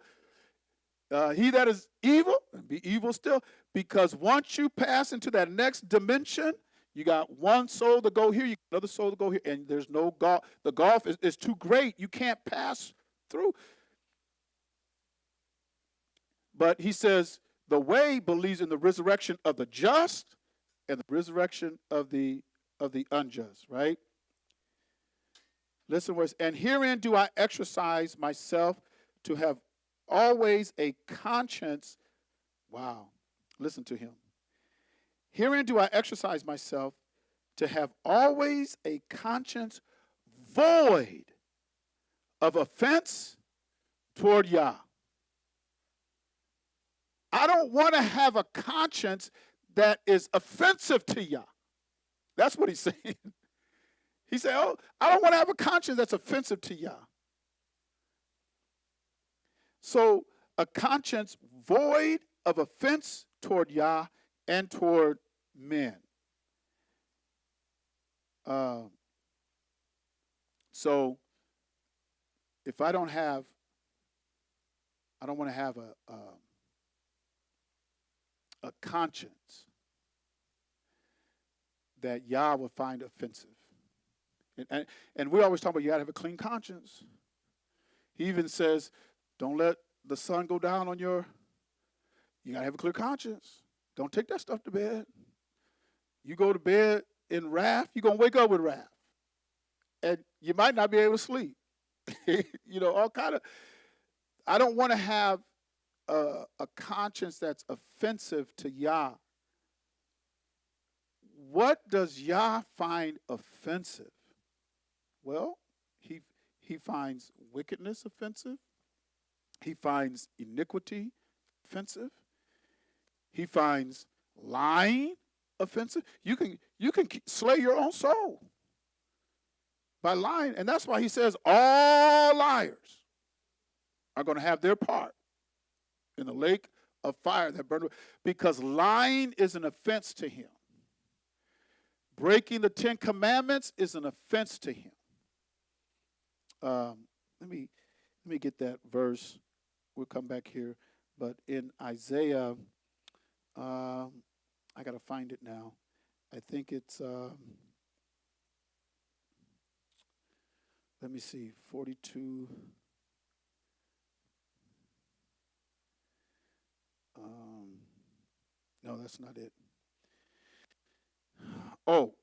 He that is evil be evil still. Because once you pass into that next dimension, you got one soul to go here, you got another soul to go here, and there's no gulf. The gulf is too great. You can't pass through. But he says the way believes in the resurrection of the just and the resurrection of the unjust, right? Listen, words. And herein do I exercise myself to have always a conscience. Wow. Listen to him. Herein do I exercise myself to have always a conscience void of offense toward Yah. I don't want to have a conscience that is offensive to Yah. That's what he's saying. He said, oh, I don't want to have a conscience that's offensive to Yah. So a conscience void of offense toward Yah and toward men. So if I don't want to have a conscience that Yah will find offensive. And we always talk about you got to have a clean conscience. He even says, don't let the sun go down on you got to have a clear conscience. Don't take that stuff to bed. You go to bed in wrath, you're going to wake up with wrath. And you might not be able to sleep. All kind of. I don't want to have a conscience that's offensive to Yah. What does Yah find offensive? Well, he finds wickedness offensive. He finds iniquity offensive. He finds lying offensive. You can slay your own soul by lying, and that's why he says all liars are going to have their part in the lake of fire that burned, because lying is an offense to him. Breaking the 10 Commandments is an offense to him. Let me get that verse. We'll come back here, but in Isaiah, I got to find it now. I think it's let me see, 42. No, that's not it. Oh,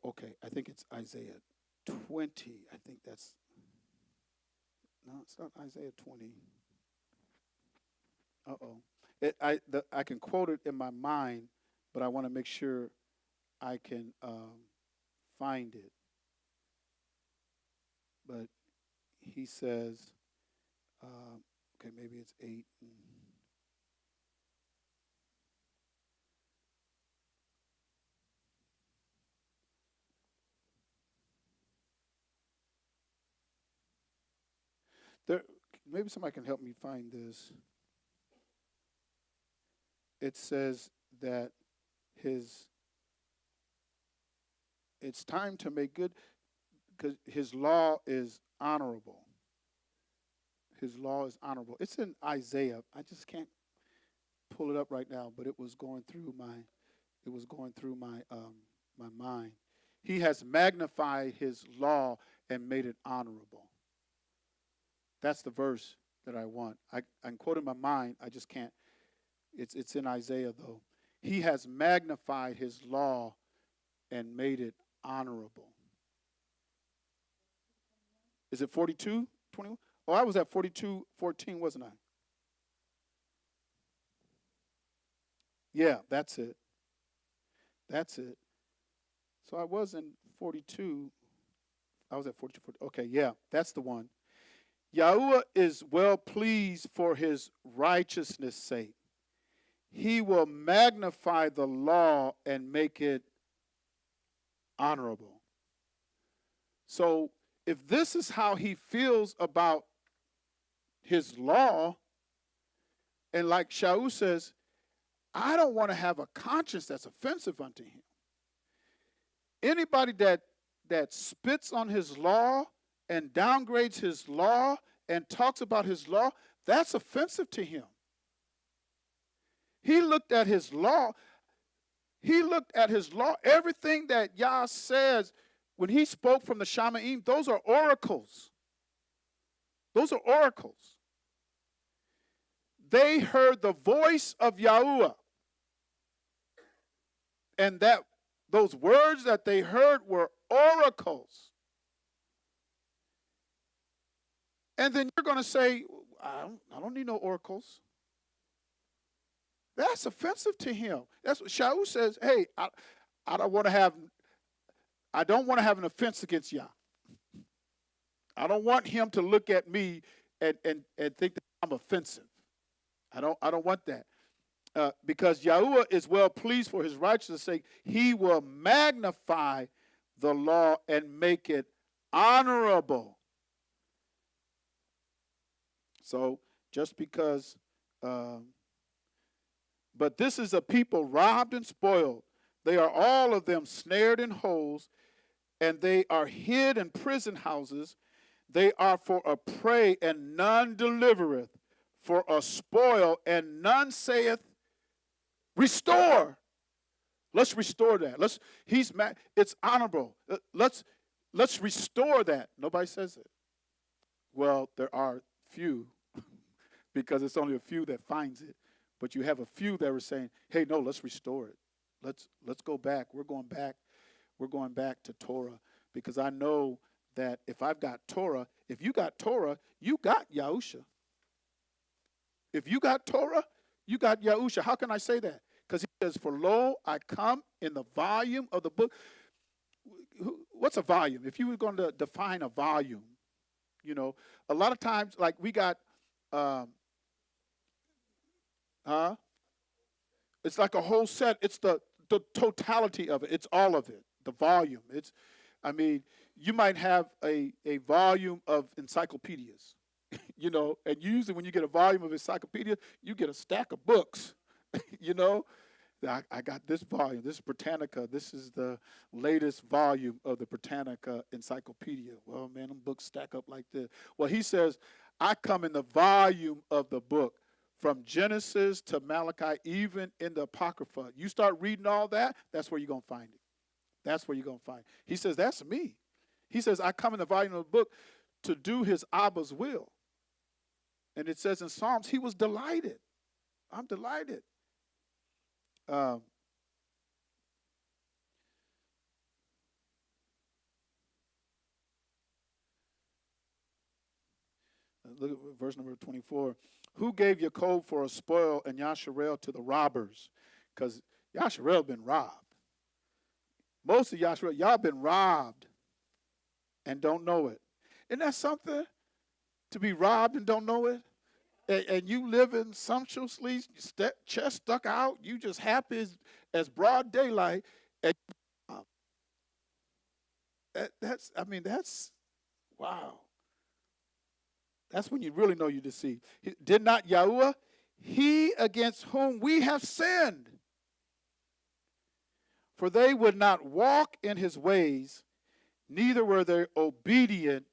okay. I think it's Isaiah 20. I think that's, no, it's not Isaiah 20. I can quote it in my mind, but I want to make sure I can find it. But he says, okay, maybe it's 8. There, maybe somebody can help me find this. It says that it's time to make good, because his law is honorable. His law is honorable. It's in Isaiah. I just can't pull it up right now, but it was going through my my mind. He has magnified his law and made it honorable. That's the verse that I want. I can quote in my mind. I just can't. It's in Isaiah, though. He has magnified his law and made it honorable. Is it 42:21? Oh, I was at 42:14, wasn't I? Yeah, that's it. That's it. So I was in 42. I was at 42. 40. Okay, yeah, that's the one. Yahuwah is well pleased for his righteousness' sake. He will magnify the law and make it honorable. So if this is how he feels about his law, and like Shaul says, I don't want to have a conscience that's offensive unto him. Anybody that spits on his law and downgrades his law and talks about his law, that's offensive to him. He looked at his law. Everything that Yah says when he spoke from the Shamaim, those are oracles. Those are oracles. They heard the voice of Yahuwah. And those words that they heard were oracles. And then you're going to say, I don't need no oracles. That's offensive to him. That's what Shaul says. Hey, I don't want to have an offense against Yah. I don't want him to look at me and think that I'm offensive. I don't want that. Because Yahuwah is well pleased for his righteousness' sake, he will magnify the law and make it honorable. So just because, but this is a people robbed and spoiled. They are all of them snared in holes, and they are hid in prison houses. They are for a prey, and none delivereth, for a spoil, and none saith, restore. Let's restore that. It's honorable. Let's restore that. Nobody says it. Well, there are few, because it's only a few that finds it. But you have a few that are saying, hey, no, let's restore it. Let's go back. We're going back to Torah, because I know that if I've got Torah, if you got Torah, you got Yahusha. If you got Torah, you got Yahusha. How can I say that? Because he says, for lo, I come in the volume of the book. what's a volume? If you were going to define a volume, a lot of times, like we got, um, huh? It's like a whole set. It's the totality of it. It's all of it. The volume. I mean, you might have a volume of encyclopedias, and usually when you get a volume of encyclopedia, you get a stack of books, you know. I got this volume. This is Britannica. This is the latest volume of the Britannica Encyclopedia. Well, man, them books stack up like this. Well, he says, I come in the volume of the book from Genesis to Malachi, even in the Apocrypha. You start reading all that, that's where you're going to find it. That's where you're going to find it. He says, that's me. He says, I come in the volume of the book to do his Abba's will. And it says in Psalms, he was delighted. I'm delighted. Look at verse number 24. Who gave Jacob for a spoil and Yasharel to the robbers? Because Yasharel been robbed. Most of Yasharel, y'all been robbed and don't know it. Isn't that something? To be robbed and don't know it? And you living sumptuously, chest stuck out, you just happy as broad daylight. And that's wow. That's when you really know you're deceived. Did not Yahuwah, he against whom we have sinned? For they would not walk in his ways, neither were they obedient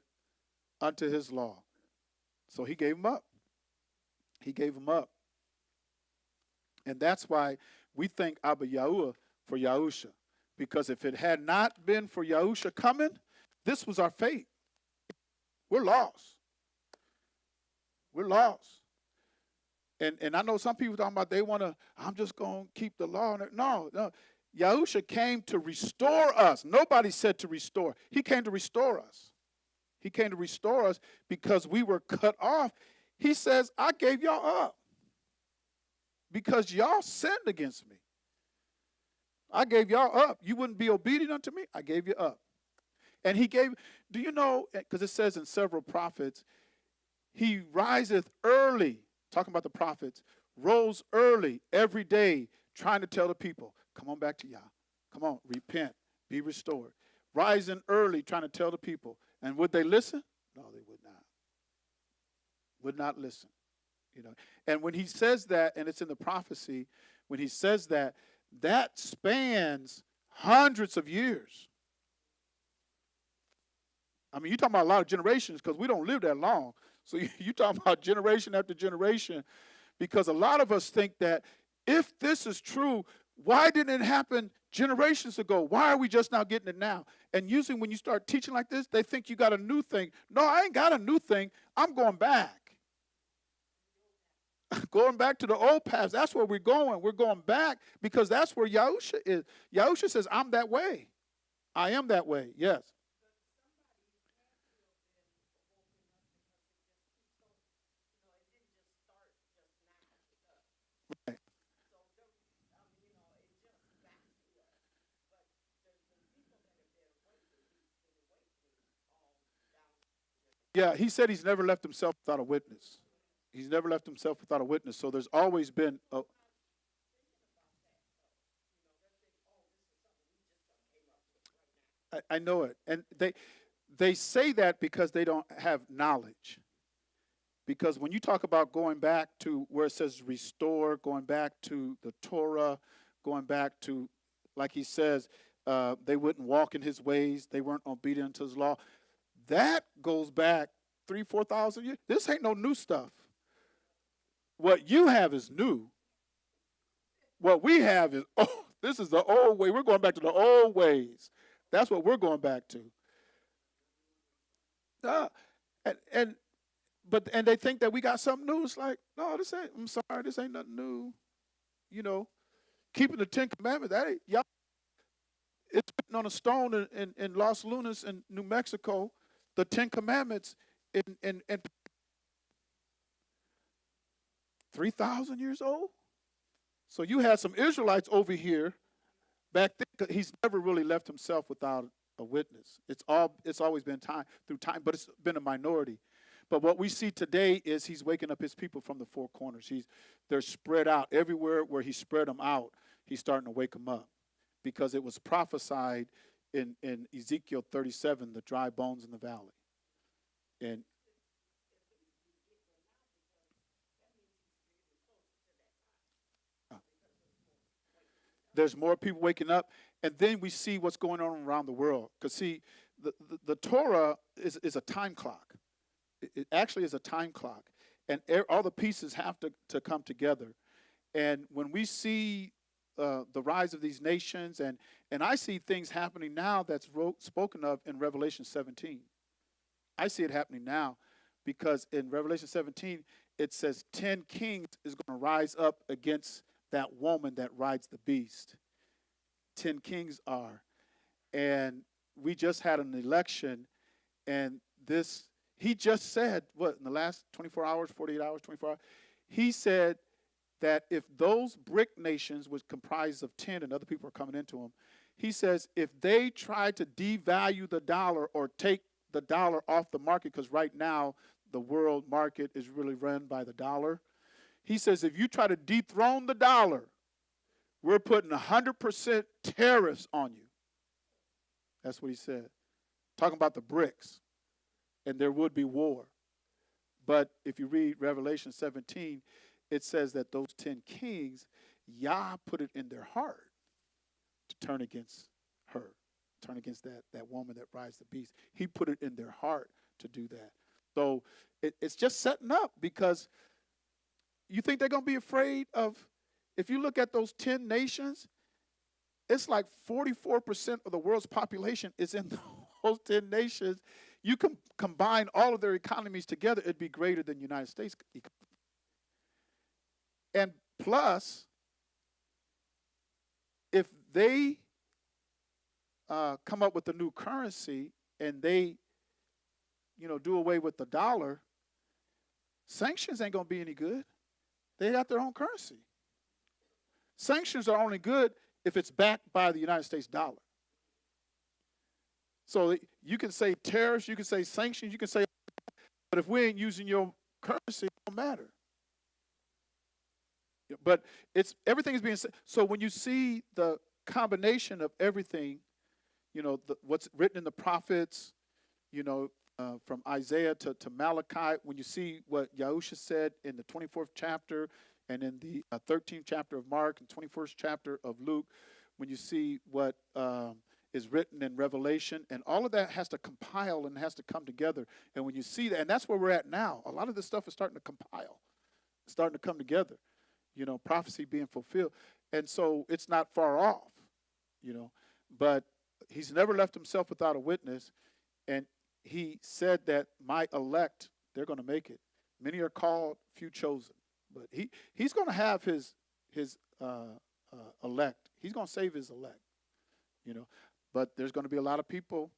unto his law. So he gave them up. He gave them up. And that's why we thank Abba Yahuwah for Yahusha. Because if it had not been for Yahusha coming, this was our fate. We're lost. We're lost. And I know some people talking about I'm just going to keep the law. No. Yahusha came to restore us. Nobody said to restore. He came to restore us. He came to restore us because we were cut off. He says, I gave y'all up because y'all sinned against me. I gave y'all up. You wouldn't be obedient unto me. I gave you up. And he gave, do you know, because it says in several prophets, he riseth early, talking about the prophets, rose early every day, trying to tell the people, come on back to Yah. Come on, repent, be restored. Rising early, trying to tell the people. And would they listen? No, they would not. Would not listen. And when he says that, and it's in the prophecy, when he says that, that spans hundreds of years. I mean, you're talking about a lot of generations because we don't live that long. So you're talking about generation after generation, because a lot of us think that if this is true, why didn't it happen generations ago? Why are we just now getting it now? And usually when you start teaching like this, they think you got a new thing. No, I ain't got a new thing. I'm going back. Going back to the old paths. That's where we're going. We're going back because that's where Yahusha is. Yahusha says, I'm that way. I am that way. Yes. Right. Yeah, he said he's never left himself without a witness. He's never left himself without a witness. So there's always been a. I know it. And they say that because they don't have knowledge. Because when you talk about going back to where it says restore, going back to the Torah, going back to, like he says, they wouldn't walk in his ways, they weren't obedient to his law. That goes back 3,000-4,000 years. This ain't no new stuff. What you have is new. What we have is, this is the old way. We're going back to the old ways. That's what we're going back to. And they think that we got something new. It's like, no, I'm sorry, this ain't nothing new. Keeping the 10 Commandments, that ain't, y'all, it's written on a stone in Los Lunas in New Mexico, the 10 Commandments in 3,000 years old. So you had some Israelites over here back then. He's never really left himself without a witness. It's always been through time, but it's been a minority. But what we see today is he's waking up his people from the four corners. They're spread out everywhere where he spread them out. He's starting to wake them up, because it was prophesied in Ezekiel 37, the dry bones in the valley. And there's more people waking up, and then we see what's going on around the world. Because see, the Torah is a time clock. It actually is a time clock, and all the pieces have to come together. And when we see the rise of these nations, and I see things happening now that's spoken of in Revelation 17. I see it happening now, because in Revelation 17, it says 10 kings is going to rise up against that woman that rides the beast. 10 kings are. And we just had an election, and he just said, what, in the last 24 hours, 48 hours, 24 hours, he said that if those BRIC nations, was comprised of 10, and other people are coming into them, he says if they try to devalue the dollar or take the dollar off the market, because right now the world market is really run by the dollar. He says if you try to dethrone the dollar, we're putting 100% tariffs on you. That's what he said. Talking about the BRICS. And there would be war. But if you read Revelation 17, it says that those 10 kings, Yah put it in their heart to turn against her, turn against that woman that rides the beast. He put it in their heart to do that. So it's just setting up, because you think they're going to be afraid of, if you look at those 10 nations, it's like 44% of the world's population is in those 10 nations. You can combine all of their economies together, it'd be greater than the United States economy. And plus, if they come up with a new currency and they, do away with the dollar, sanctions ain't going to be any good. They got their own currency. Sanctions are only good if it's backed by the United States dollar. So you can say tariffs, you can say sanctions, you can say, but if we ain't using your currency, it don't matter. But everything is being said. So when you see the combination of everything, what's written in the prophets, from Isaiah to Malachi, when you see what Yahusha said in the 24th chapter and in the 13th chapter of Mark and 21st chapter of Luke, when you see what is written in Revelation, and all of that has to compile and has to come together. And when you see that, and that's where we're at now, a lot of this stuff is starting to compile, starting to come together, prophecy being fulfilled. And so it's not far off, but he's never left himself without a witness. And he said that my elect, they're going to make it. Many are called, few chosen. But he's going to have his elect. He's going to save his elect, But there's going to be a lot of people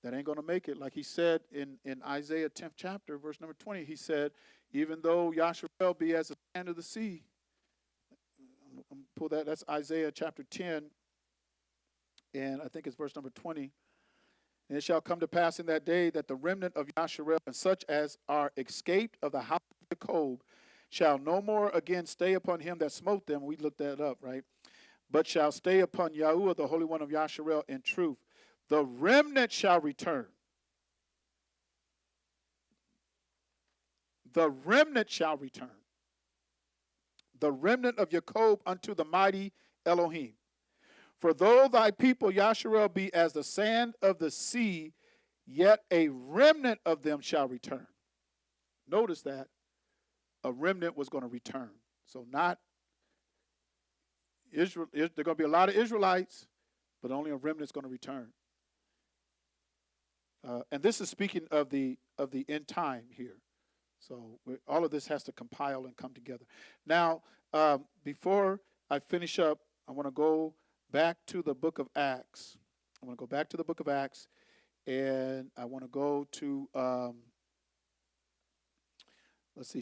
that ain't going to make it. Like he said in Isaiah 10th chapter, verse number 20, he said, even though Yasharel be as the sand of the sea. I'm pull that. That's Isaiah chapter 10, and I think it's verse number 20. And it shall come to pass in that day that the remnant of Yasharel and such as are escaped of the house of Jacob shall no more again stay upon him that smote them. We looked that up, right? But shall stay upon Yahuwah, the Holy One of Yasharel, in truth. The remnant shall return. The remnant shall return. The remnant of Jacob unto the mighty Elohim. For though thy people Yasharel be as the sand of the sea, yet a remnant of them shall return. Notice that a remnant was going to return. So not Israel. There are going to be a lot of Israelites, but only a remnant is going to return. And this is speaking of the end time here. So all of this has to compile and come together. Now, before I finish up, I want to go back to the book of Acts. I want to go back to the book of Acts, and I want to go to, let's go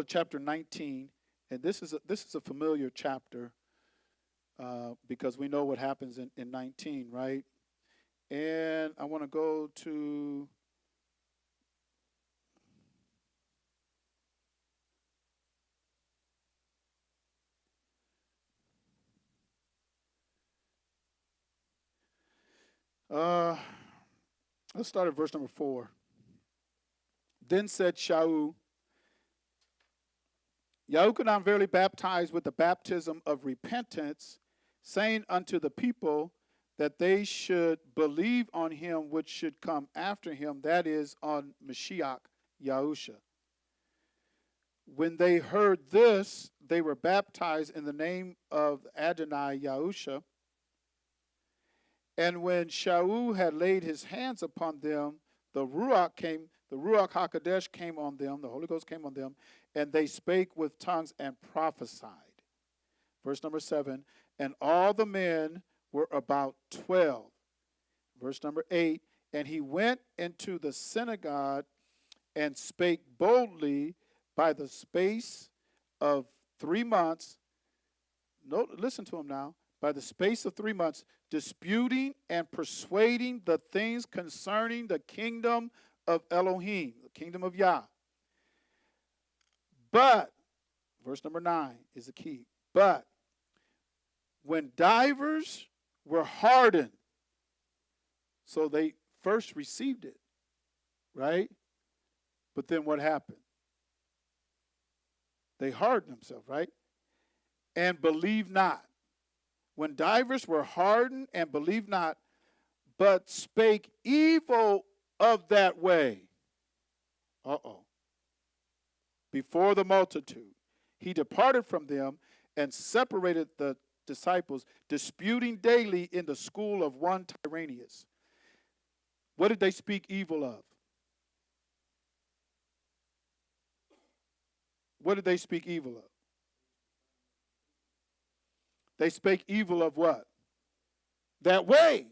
to chapter 19. And this is a familiar chapter because we know what happens in 19, right? And I want to go to let's start at verse number 4. Then said Shaul, Yahuchanan verily baptized with the baptism of repentance, saying unto the people that they should believe on him which should come after him, that is, on Mashiach Yahusha. When they heard this, they were baptized in the name of Adonai Yahusha. And when Shaul had laid his hands upon them, the Ruach HaKodesh came on them, the Holy Ghost came on them, and they spake with tongues and prophesied. Verse number 7, and all the men were about 12. Verse number 8, and he went into the synagogue and spake boldly by the space of 3 months. Listen to him now. By the space of 3 months, disputing and persuading the things concerning the kingdom of Elohim, the kingdom of Yah. But, verse number 9 is the key. But, when divers were hardened, so they first received it, right? But then what happened? They hardened themselves, right? And believed not. When divers were hardened and believed not, but spake evil of that way. Before the multitude, he departed from them and separated the disciples, disputing daily in the school of one Tyrannus. What did they speak evil of? What did they speak evil of? They spake evil of what? That way.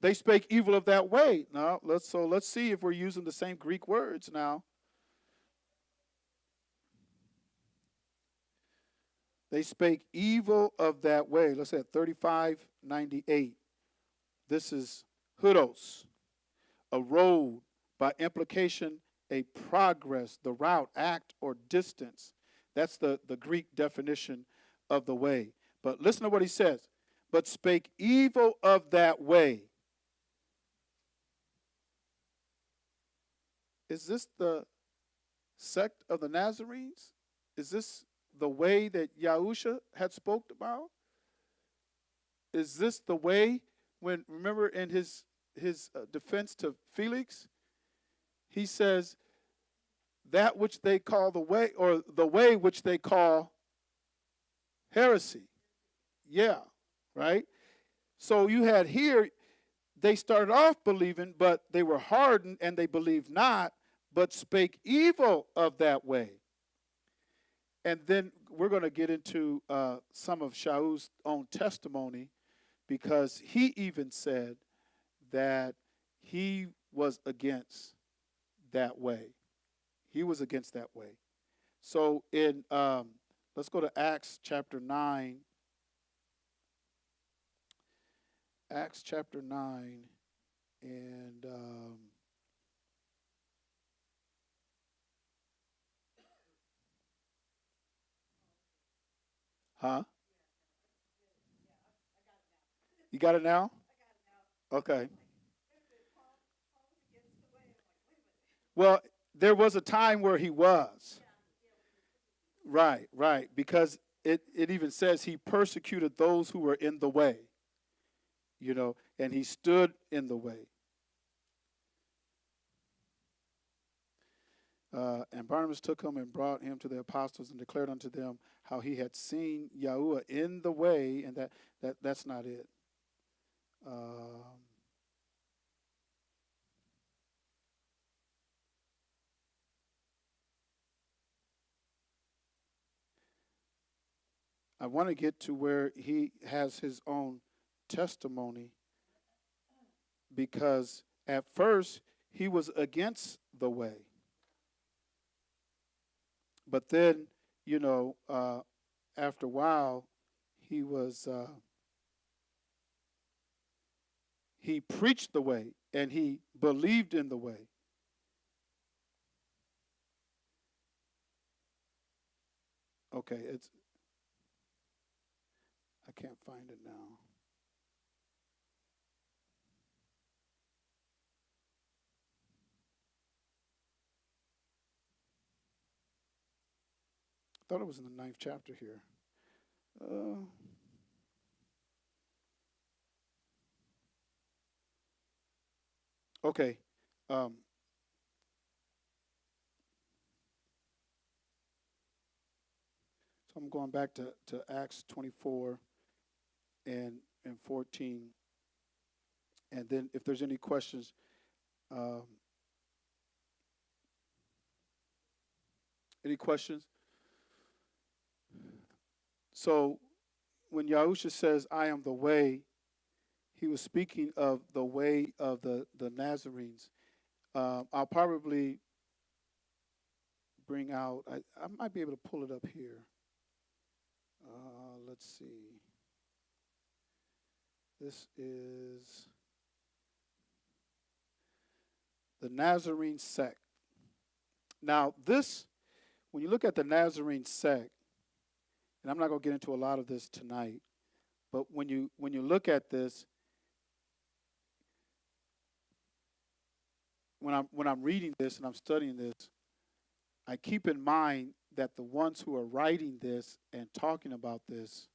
They spake evil of that way. Now, let's see if we're using the same Greek words now. They spake evil of that way. Let's say 3598. This is hudos, a road, by implication, a progress, the route, act, or distance. That's the Greek definition of the way. But listen to what he says. But spake evil of that way. Is this the sect of the Nazarenes? Is this the way that Yahusha had spoke about? Is this the way when, remember in his defense to Felix, he says, that which they call the way, or the way which they call heresy. Yeah, right? So you had here, they started off believing, but they were hardened, and they believed not, but spake evil of that way. And then we're going to get into some of Shaul's own testimony, because he even said that he was against that way. He was against that way. So in let's go to Acts chapter 9. Acts chapter 9 and You got it now? Okay. Well, there was a time where he was. Right, right. Because it even says he persecuted those who were in the way. You know, and he stood in the way. And Barnabas took him and brought him to the apostles and declared unto them how he had seen Yahuwah in the way, and that's not it. I want to get to where he has his own testimony, because at first he was against the way. But then, you know, after a while, he was He preached the way, and he believed in the way. Okay, I can't find it now. I thought it was in the 9th chapter here. Okay. Um, so I'm going back to Acts 24 and 14. And then if there's any questions, um, any questions? So when Yahusha says, I am the way, he was speaking of the way of the Nazarenes. I'll probably bring out, I might be able to pull it up here. Let's see. This is the Nazarene sect. Now, this, when you look at the Nazarene sect, and I'm not going to get into a lot of this tonight, but when you look at this, when I'm reading this and I'm studying this, I keep in mind that the ones who are writing this and talking about this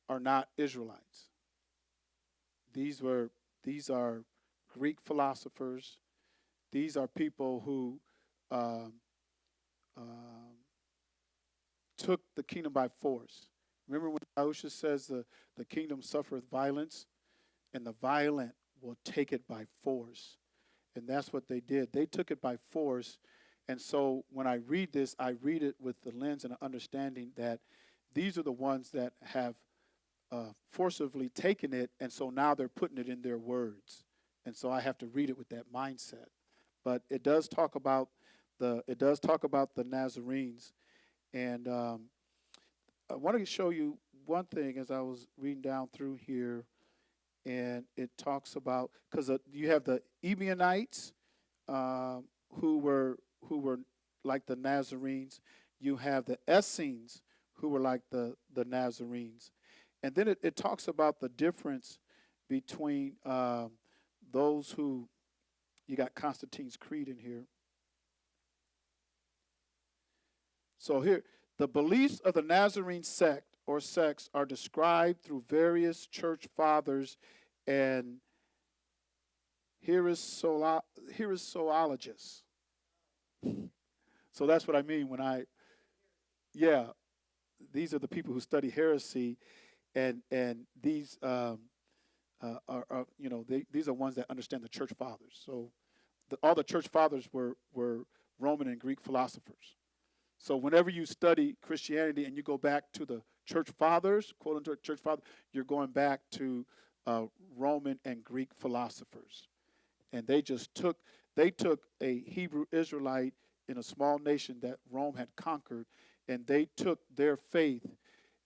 are not Israelites. These are Greek philosophers. These are people who took the kingdom by force. Remember when Yahusha says the kingdom suffereth violence, and the violent will take it by force. And that's what they did. They took it by force. And so when I read this, I read it with the lens and an understanding that these are the ones that have forcibly taken it, and so now they're putting it in their words. And so I have to read it with that mindset. But it does talk about the Nazarenes. And I want to show you one thing as I was reading down through here, and it talks about, because you have the Ebionites who were like the Nazarenes. You have the Essenes who were like the Nazarenes. And then it talks about the difference between those who, you got Constantine's Creed in here. So here, the beliefs of the Nazarene sect or sects are described through various church fathers and heresiologists. So that's what I mean when these are the people who study heresy, and these are these are ones that understand the church fathers. So all the church fathers were Roman and Greek philosophers. So whenever you study Christianity and you go back to the church fathers, quote unquote church father, you're going back to Roman and Greek philosophers. And they took a Hebrew Israelite in a small nation that Rome had conquered, and they took their faith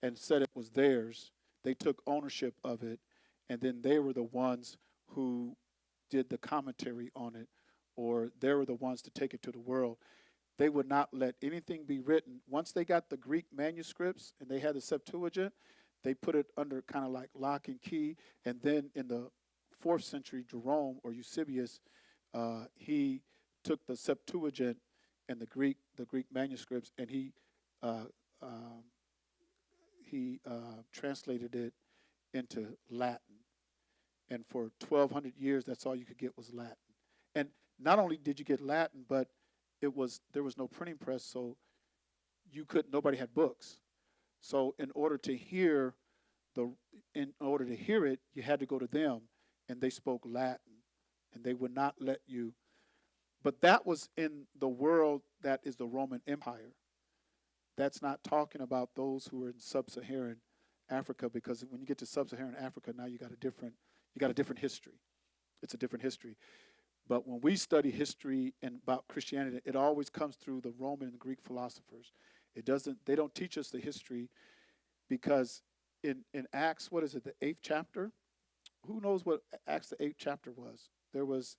and said it was theirs. They took ownership of it, and then they were the ones who did the commentary on it, or they were the ones to take it to the world. They would not let anything be written. Once they got the Greek manuscripts and they had the Septuagint, they put it under kind of like lock and key. And then in the 4th century, Jerome or Eusebius, he took the Septuagint and the Greek manuscripts, and he translated it into Latin. And for 1,200 years, that's all you could get was Latin. And not only did you get Latin, but there was no printing press, so nobody had books. So in order to hear it, you had to go to them, and they spoke Latin, and they would not let you. But that was in the world that is the Roman Empire. That's not talking about those who are in sub-Saharan Africa, because when you get to sub-Saharan Africa, now you got a different history. It's a different history. But when we study history and about Christianity, it always comes through the Roman and Greek philosophers. They don't teach us the history, because in Acts, what is it, the 8th chapter, Who knows what Acts the 8th chapter was? There was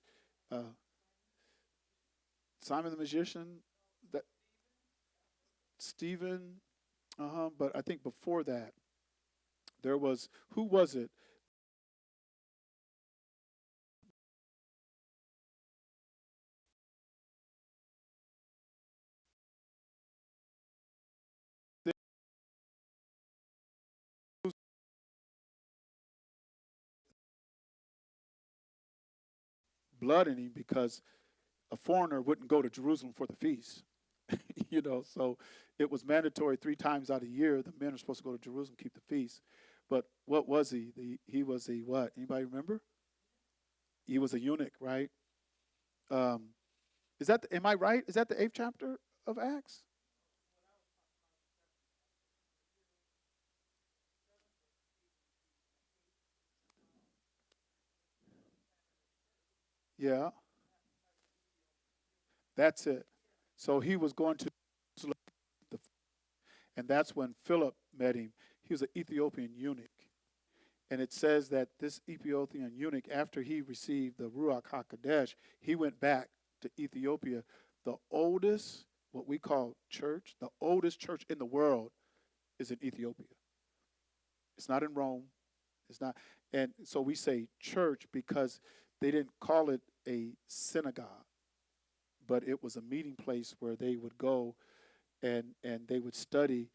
uh, Simon the magician, that Stephen. But I think before that there was, who was it? There was blood in him because a foreigner wouldn't go to Jerusalem for the feast. So it was mandatory 3 times out of the year. The men are supposed to go to Jerusalem, keep the feast. But what was he? He was a what? Anybody remember? He was a eunuch, right? Um, am I right? Is that the 8th chapter of Acts? Yeah, that's it. So he was going to Jerusalem, and that's when Philip met him. He was an Ethiopian eunuch. And it says that this Ethiopian eunuch, after he received the Ruach HaKodesh, he went back to Ethiopia. The oldest, what we call church, the oldest church in the world is in Ethiopia. It's not in Rome. It's not. And so we say church because they didn't call it a synagogue, but it was a meeting place where they would go and they would study.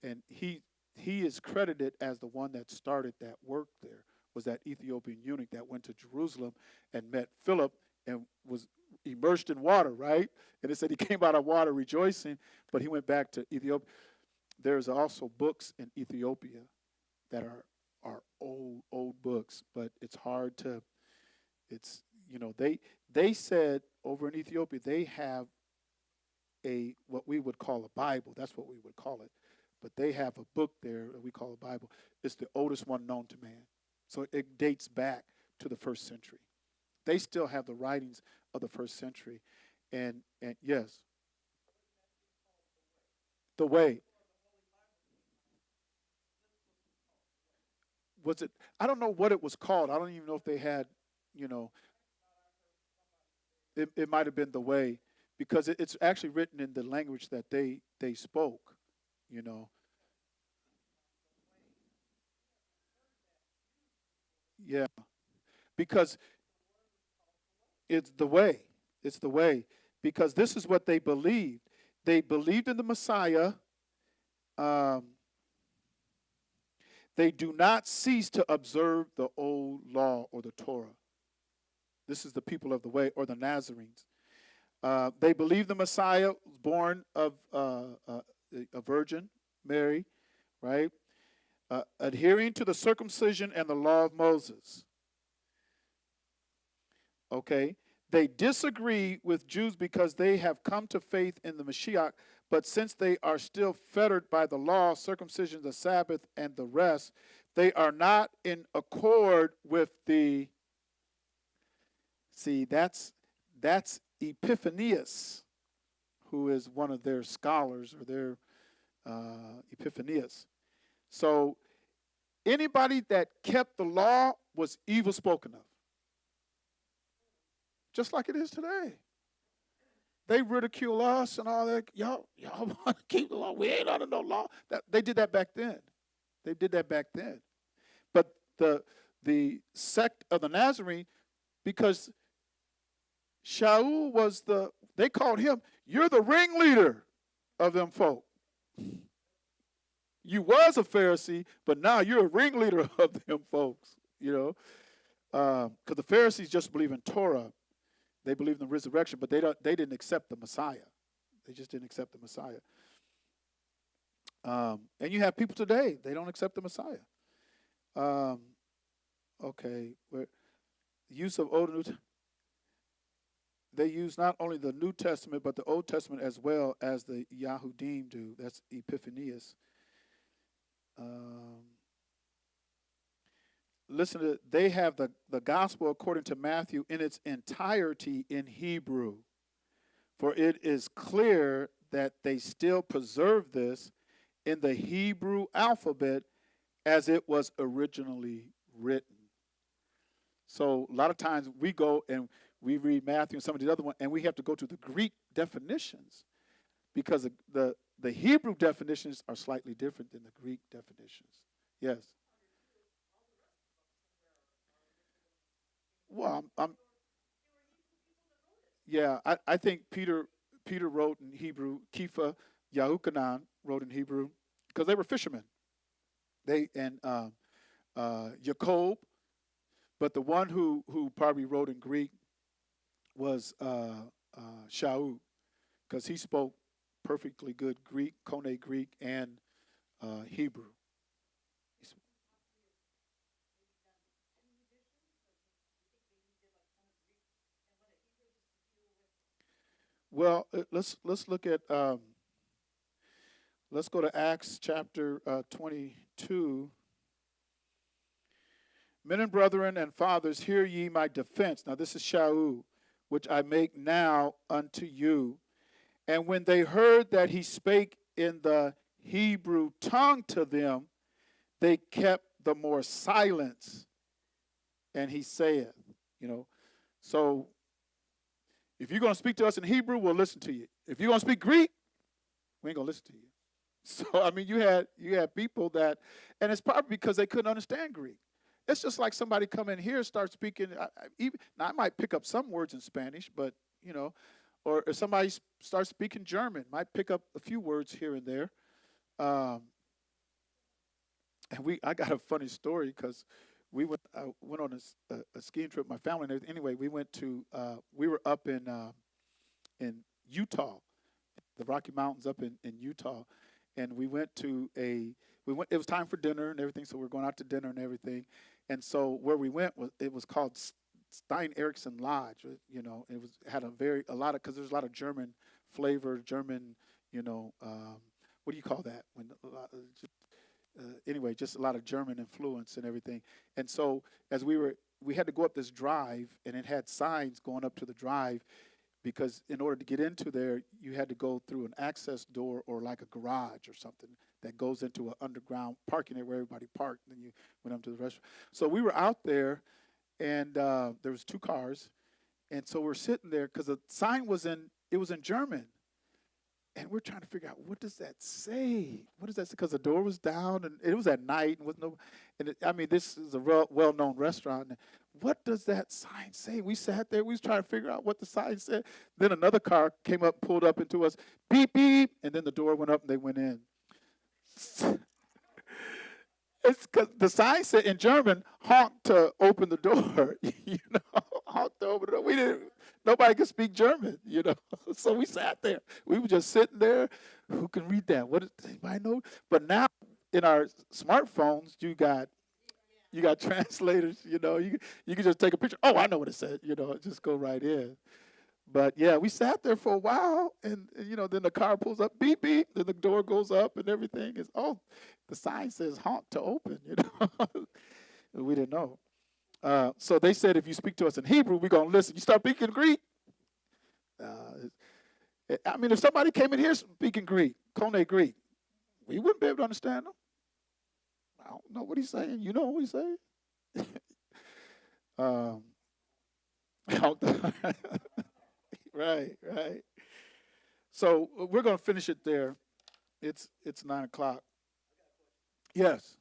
And he is credited as the one that started that work there, was that Ethiopian eunuch that went to Jerusalem and met Philip and was immersed in water, right? And it said he came out of water rejoicing, but he went back to Ethiopia. There's also books in Ethiopia that are old books, but it's hard to, it's, they said over in Ethiopia they have a, what we would call a Bible. That's what we would call it. But they have a book there that we call a Bible. It's the oldest one known to man. So it dates back to the 1st century. They still have the writings of the 1st century. And yes, the way. Was it, I don't know what it was called. I don't even know if they had, you know, it might have been the way, because it's actually written in the language that they spoke, you know. Yeah, because it's the way. It's the way. Because this is what they believed. They believed in the Messiah. Um, they do not cease to observe the old law or the Torah. This is the people of the way, or the Nazarenes. They believe the Messiah was born of a virgin, Mary, right? Adhering to the circumcision and the law of Moses. Okay? They disagree with Jews because they have come to faith in the Mashiach, but since they are still fettered by the law, circumcision, the Sabbath, and the rest, they are not in accord with the. See, that's Epiphanius, who is one of their scholars, or their Epiphanius. So anybody that kept the law was evil spoken of, just like it is today. They ridicule us and all that. Y'all want to keep the law? We ain't under no law. They did that back then. They did that back then. But the sect of the Nazarene, because Shaul was they called him, you're the ringleader of them folk. You was a Pharisee, but now you're a ringleader of them folks, because the Pharisees just believe in Torah. They believe in the resurrection, but they didn't accept the Messiah. They just didn't accept the Messiah. And you have people today, they don't accept the Messiah. Okay, use of Old and New. They use not only the New Testament, but the Old Testament as well as the Yahudim do. That's Epiphanius. Listen to, they have the gospel according to Matthew in its entirety in Hebrew. For it is clear that they still preserve this in the Hebrew alphabet as it was originally written. So a lot of times we go and we read Matthew and some of the other ones, and we have to go to the Greek definitions because the Hebrew definitions are slightly different than the Greek definitions. Yes. Well, yeah, I think Peter wrote in Hebrew. Kepha Yahukanan wrote in Hebrew because they were fishermen. They and Jacob, but the one who probably wrote in Greek was Shaul because he spoke perfectly good Greek, Koine Greek, and Hebrew. Well, let's look at let's go to Acts chapter 22. Men and brethren and fathers, hear ye my defense. Now this is Shaul, which I make now unto you. And when they heard that he spake in the Hebrew tongue to them, they kept the more silence. And he saith, so if you're going to speak to us in Hebrew, we'll listen to you. If you're going to speak Greek, we ain't going to listen to you. So, I mean, you had people that, and it's probably because they couldn't understand Greek. It's just like somebody come in here and start speaking. Now, I might pick up some words in Spanish, but, or if somebody starts speaking German, might pick up a few words here and there. And I got a funny story because I went on a skiing trip with my family and everything. Anyway, we were up in Utah, the Rocky Mountains up in Utah, and we went, it was time for dinner and everything, so we're going out to dinner and everything. And so where we went was called Stein Eriksen Lodge. It had a lot of, because there's a lot of German flavor, German, what do you call that? Anyway, just a lot of German influence and everything. And so as we had to go up this drive, and it had signs going up to the drive, because in order to get into there, you had to go through an access door or like a garage or something that goes into an underground parking area where everybody parked. And then you went up to the restaurant. So we were out there, and there was 2 cars. And so we're sitting there because the sign was in German. And we're trying to figure out, what does that say? What does that say? Because the door was down, and it was at night, and this is a well-known restaurant. And what does that sign say? We sat there, we was trying to figure out what the sign said. Then another car came up, pulled up into us, beep, beep, and then the door went up and they went in. It's because the sign said in German, honk to open the door, honk to open the door. Nobody could speak German, So we sat there. We were just sitting there. Who can read that? What does anybody know? But now in our smartphones, you got translators. You can just take a picture. Oh, I know what it said. Just go right in. But yeah, we sat there for a while, and then the car pulls up, beep beep. Then the door goes up, and everything is the sign says honk to open. We didn't know. So they said, if you speak to us in Hebrew, we're going to listen. You start speaking Greek. If somebody came in here speaking Greek, Koine Greek, we wouldn't be able to understand them. I don't know what he's saying. You know what he's saying? Right. So we're going to finish it there. It's 9:00. Yes.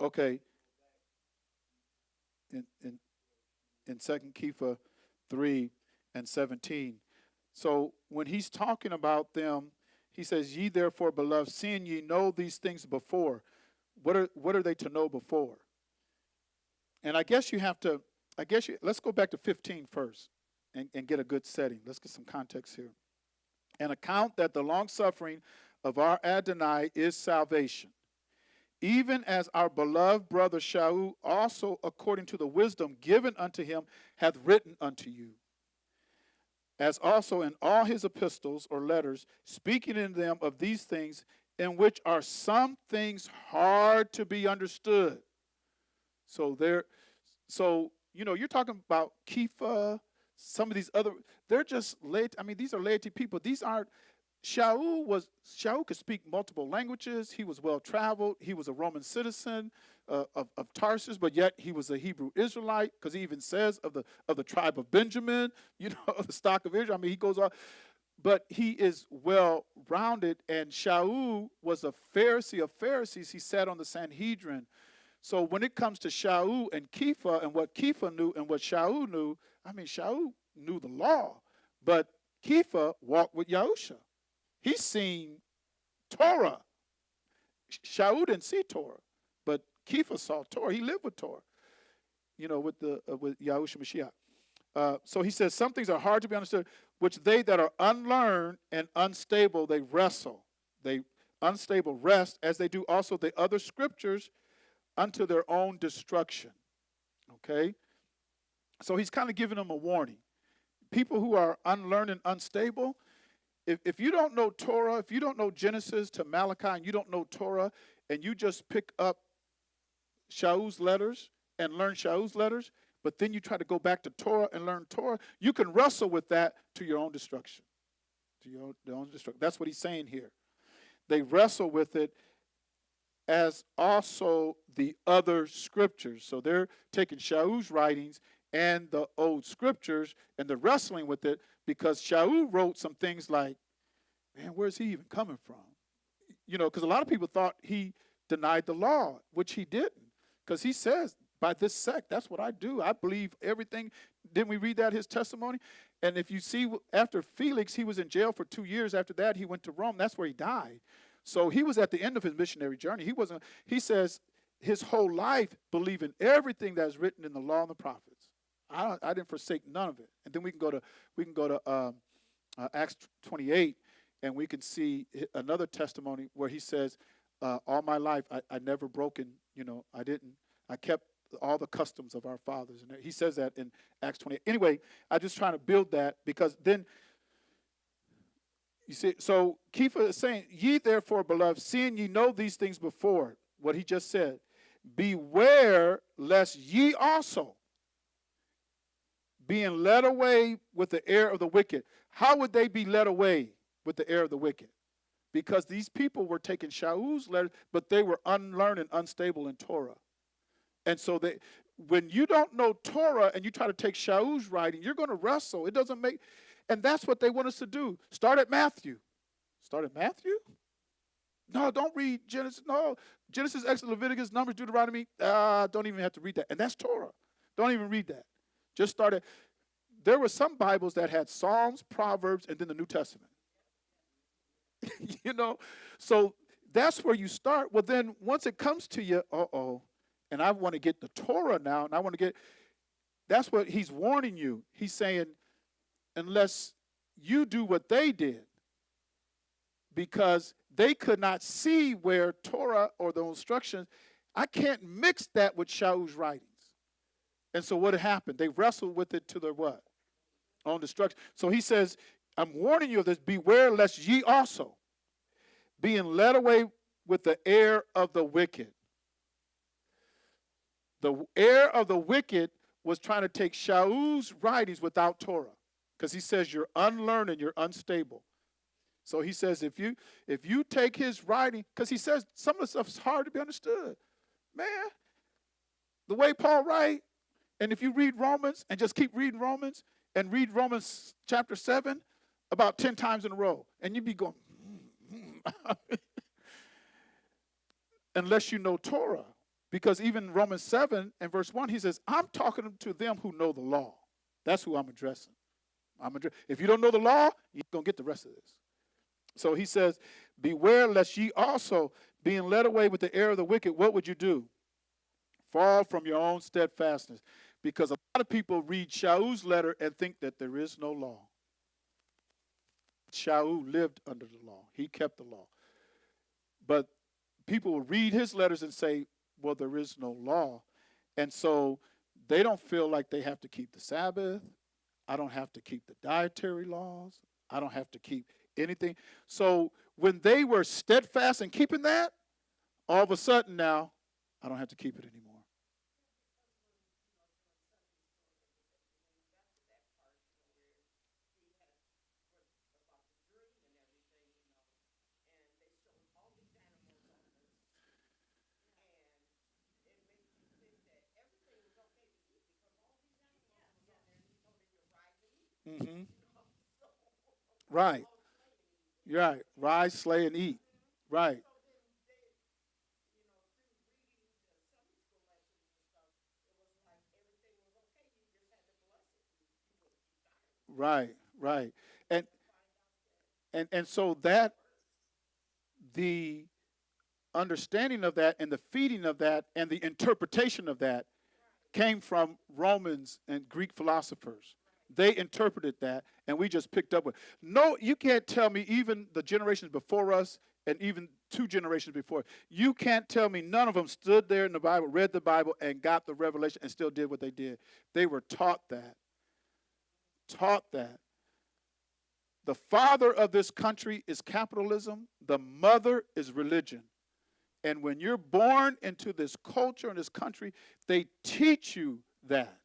Okay. In 2 Kepha 3:17. So when he's talking about them, he says, "Ye therefore, beloved, seeing ye know these things before." What are they to know before? And let's go back to 15 first and get a good setting. Let's get some context here. "And account that the long suffering of our Adonai is salvation, even as our beloved brother Shaul also, according to the wisdom given unto him, hath written unto you, as also in all his epistles or letters, speaking in them of these things, in which are some things hard to be understood." So you're talking about Kepha, some of these other, they're just laity. These are laity people. These aren't Shaul could speak multiple languages. He was well traveled. He was a Roman citizen of Tarsus, but yet he was a Hebrew Israelite, because he even says of the tribe of Benjamin, the stock of Israel. I mean, he goes on, but he is well rounded. And Shaul was a Pharisee of Pharisees. He sat on the Sanhedrin. So when it comes to Shaul and Kepha, and what Kepha knew and what Shaul knew, I mean, Shaul knew the law, but Kepha walked with Yahusha. He's seen Torah. Shaul didn't see Torah, but Kepha saw Torah. He lived with Torah, with Yahushua Mashiach. So he says, some things are hard to be understood, which they that are unlearned and unstable, they wrestle. They unstable rest, as they do also the other scriptures, unto their own destruction. Okay? So he's kind of giving them a warning. People who are unlearned and unstable, if you don't know Torah, if you don't know Genesis to Malachi, and you don't know Torah, and you just pick up Shaul's letters and learn Shaul's letters, but then you try to go back to Torah and learn Torah, you can wrestle with that to your own destruction. To your own destruction. That's what he's saying here. They wrestle with it as also the other scriptures. So they're taking Shaul's writings and the old scriptures, and they're wrestling with it, because Shaul wrote some things like, man, where's he even coming from? Because a lot of people thought he denied the law, which he didn't, because he says, by this sect, that's what I do. I believe everything. Didn't we read that, his testimony? And if you see, after Felix, he was in jail for 2 years. After that, he went to Rome. That's where he died. So he was at the end of his missionary journey. He says his whole life believing everything that's written in the law and the prophets. I didn't forsake none of it. And then we can go to Acts 28, and we can see another testimony where he says, all my life I never broken, I kept all the customs of our fathers. And he says that in Acts 28. Anyway, I'm just trying to build that, because then, you see, so Kepha is saying, ye therefore, beloved, seeing ye know these things before, what he just said, beware lest ye also, being led away with the air of the wicked. How would they be led away with the air of the wicked? Because these people were taking Shaul's letters, but they were unlearned and unstable in Torah. And so when you don't know Torah and you try to take Shaul's writing, you're going to wrestle. It doesn't make, and that's what they want us to do. Start at Matthew. Start at Matthew? No, don't read Genesis. No, Genesis, Exodus, Leviticus, Numbers, Deuteronomy. Don't even have to read that. And that's Torah. Don't even read that. Just start at, there were some Bibles that had Psalms, Proverbs, and then the New Testament. So that's where you start. Well, then once it comes to you, and I want to get the Torah now, and that's what he's warning you. He's saying, unless you do what they did, because they could not see where Torah or the instructions, I can't mix that with Shaul's writings. And so what happened? They wrestled with it to their what? Own destruction. So he says, I'm warning you of this, beware lest ye also, being led away with the air of the wicked. The air of the wicked was trying to take Shaul's writings without Torah, because he says you're unlearned and you're unstable. So he says if you take his writing, because he says some of the stuff is hard to be understood. Man, the way Paul writes, and if you read Romans and just keep reading Romans and read Romans chapter 7 about 10 times in a row, and you'd be going, unless you know Torah. Because even Romans 7 and verse 1, he says, I'm talking to them who know the law. That's who I'm addressing. If you don't know the law, you're going to get the rest of this. So he says, beware lest ye also, being led away with the air of the wicked, what would you do? Fall from your own steadfastness. Because a lot of people read Shaul's letter and think that there is no law. Shaul lived under the law. He kept the law. But people will read his letters and say, well, there is no law. And so they don't feel like they have to keep the Sabbath. I don't have to keep the dietary laws. I don't have to keep anything. So when they were steadfast in keeping that, all of a sudden now, I don't have to keep it anymore. Mm-hmm. Right. Right. Rise, slay, and eat. Right. Right. Right. And and so that the understanding of that and the feeding of that and the interpretation of that came from Romans and Greek philosophers. They interpreted that, and we just picked up with. No, you can't tell me even the generations before us, and even two generations before. You can't tell me none of them stood there in the Bible, read the Bible, and got the revelation, and still did what they did. They were taught that. Taught that. The father of this country is capitalism. The mother is religion. And when you're born into this culture in this country, they teach you that.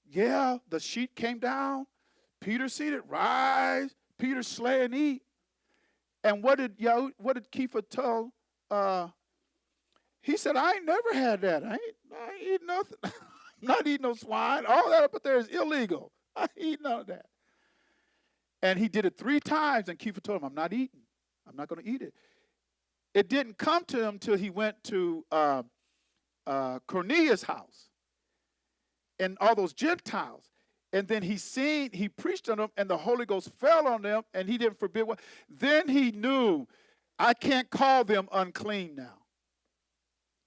Yeah, the sheet came down. Peter seated, rise. Peter slay and eat. And what did Kepha tell? He said, I ain't never had that. I ain't eating nothing. I'm not eating no swine. All that up there is illegal. I ain't eating none of that. And he did it 3 times, and Kepha told him, I'm not eating. I'm not going to eat it. It didn't come to him till he went to Cornelius' house and all those Gentiles. And then he preached on them, and the Holy Ghost fell on them, and he didn't forbid what. Then he knew, I can't call them unclean now.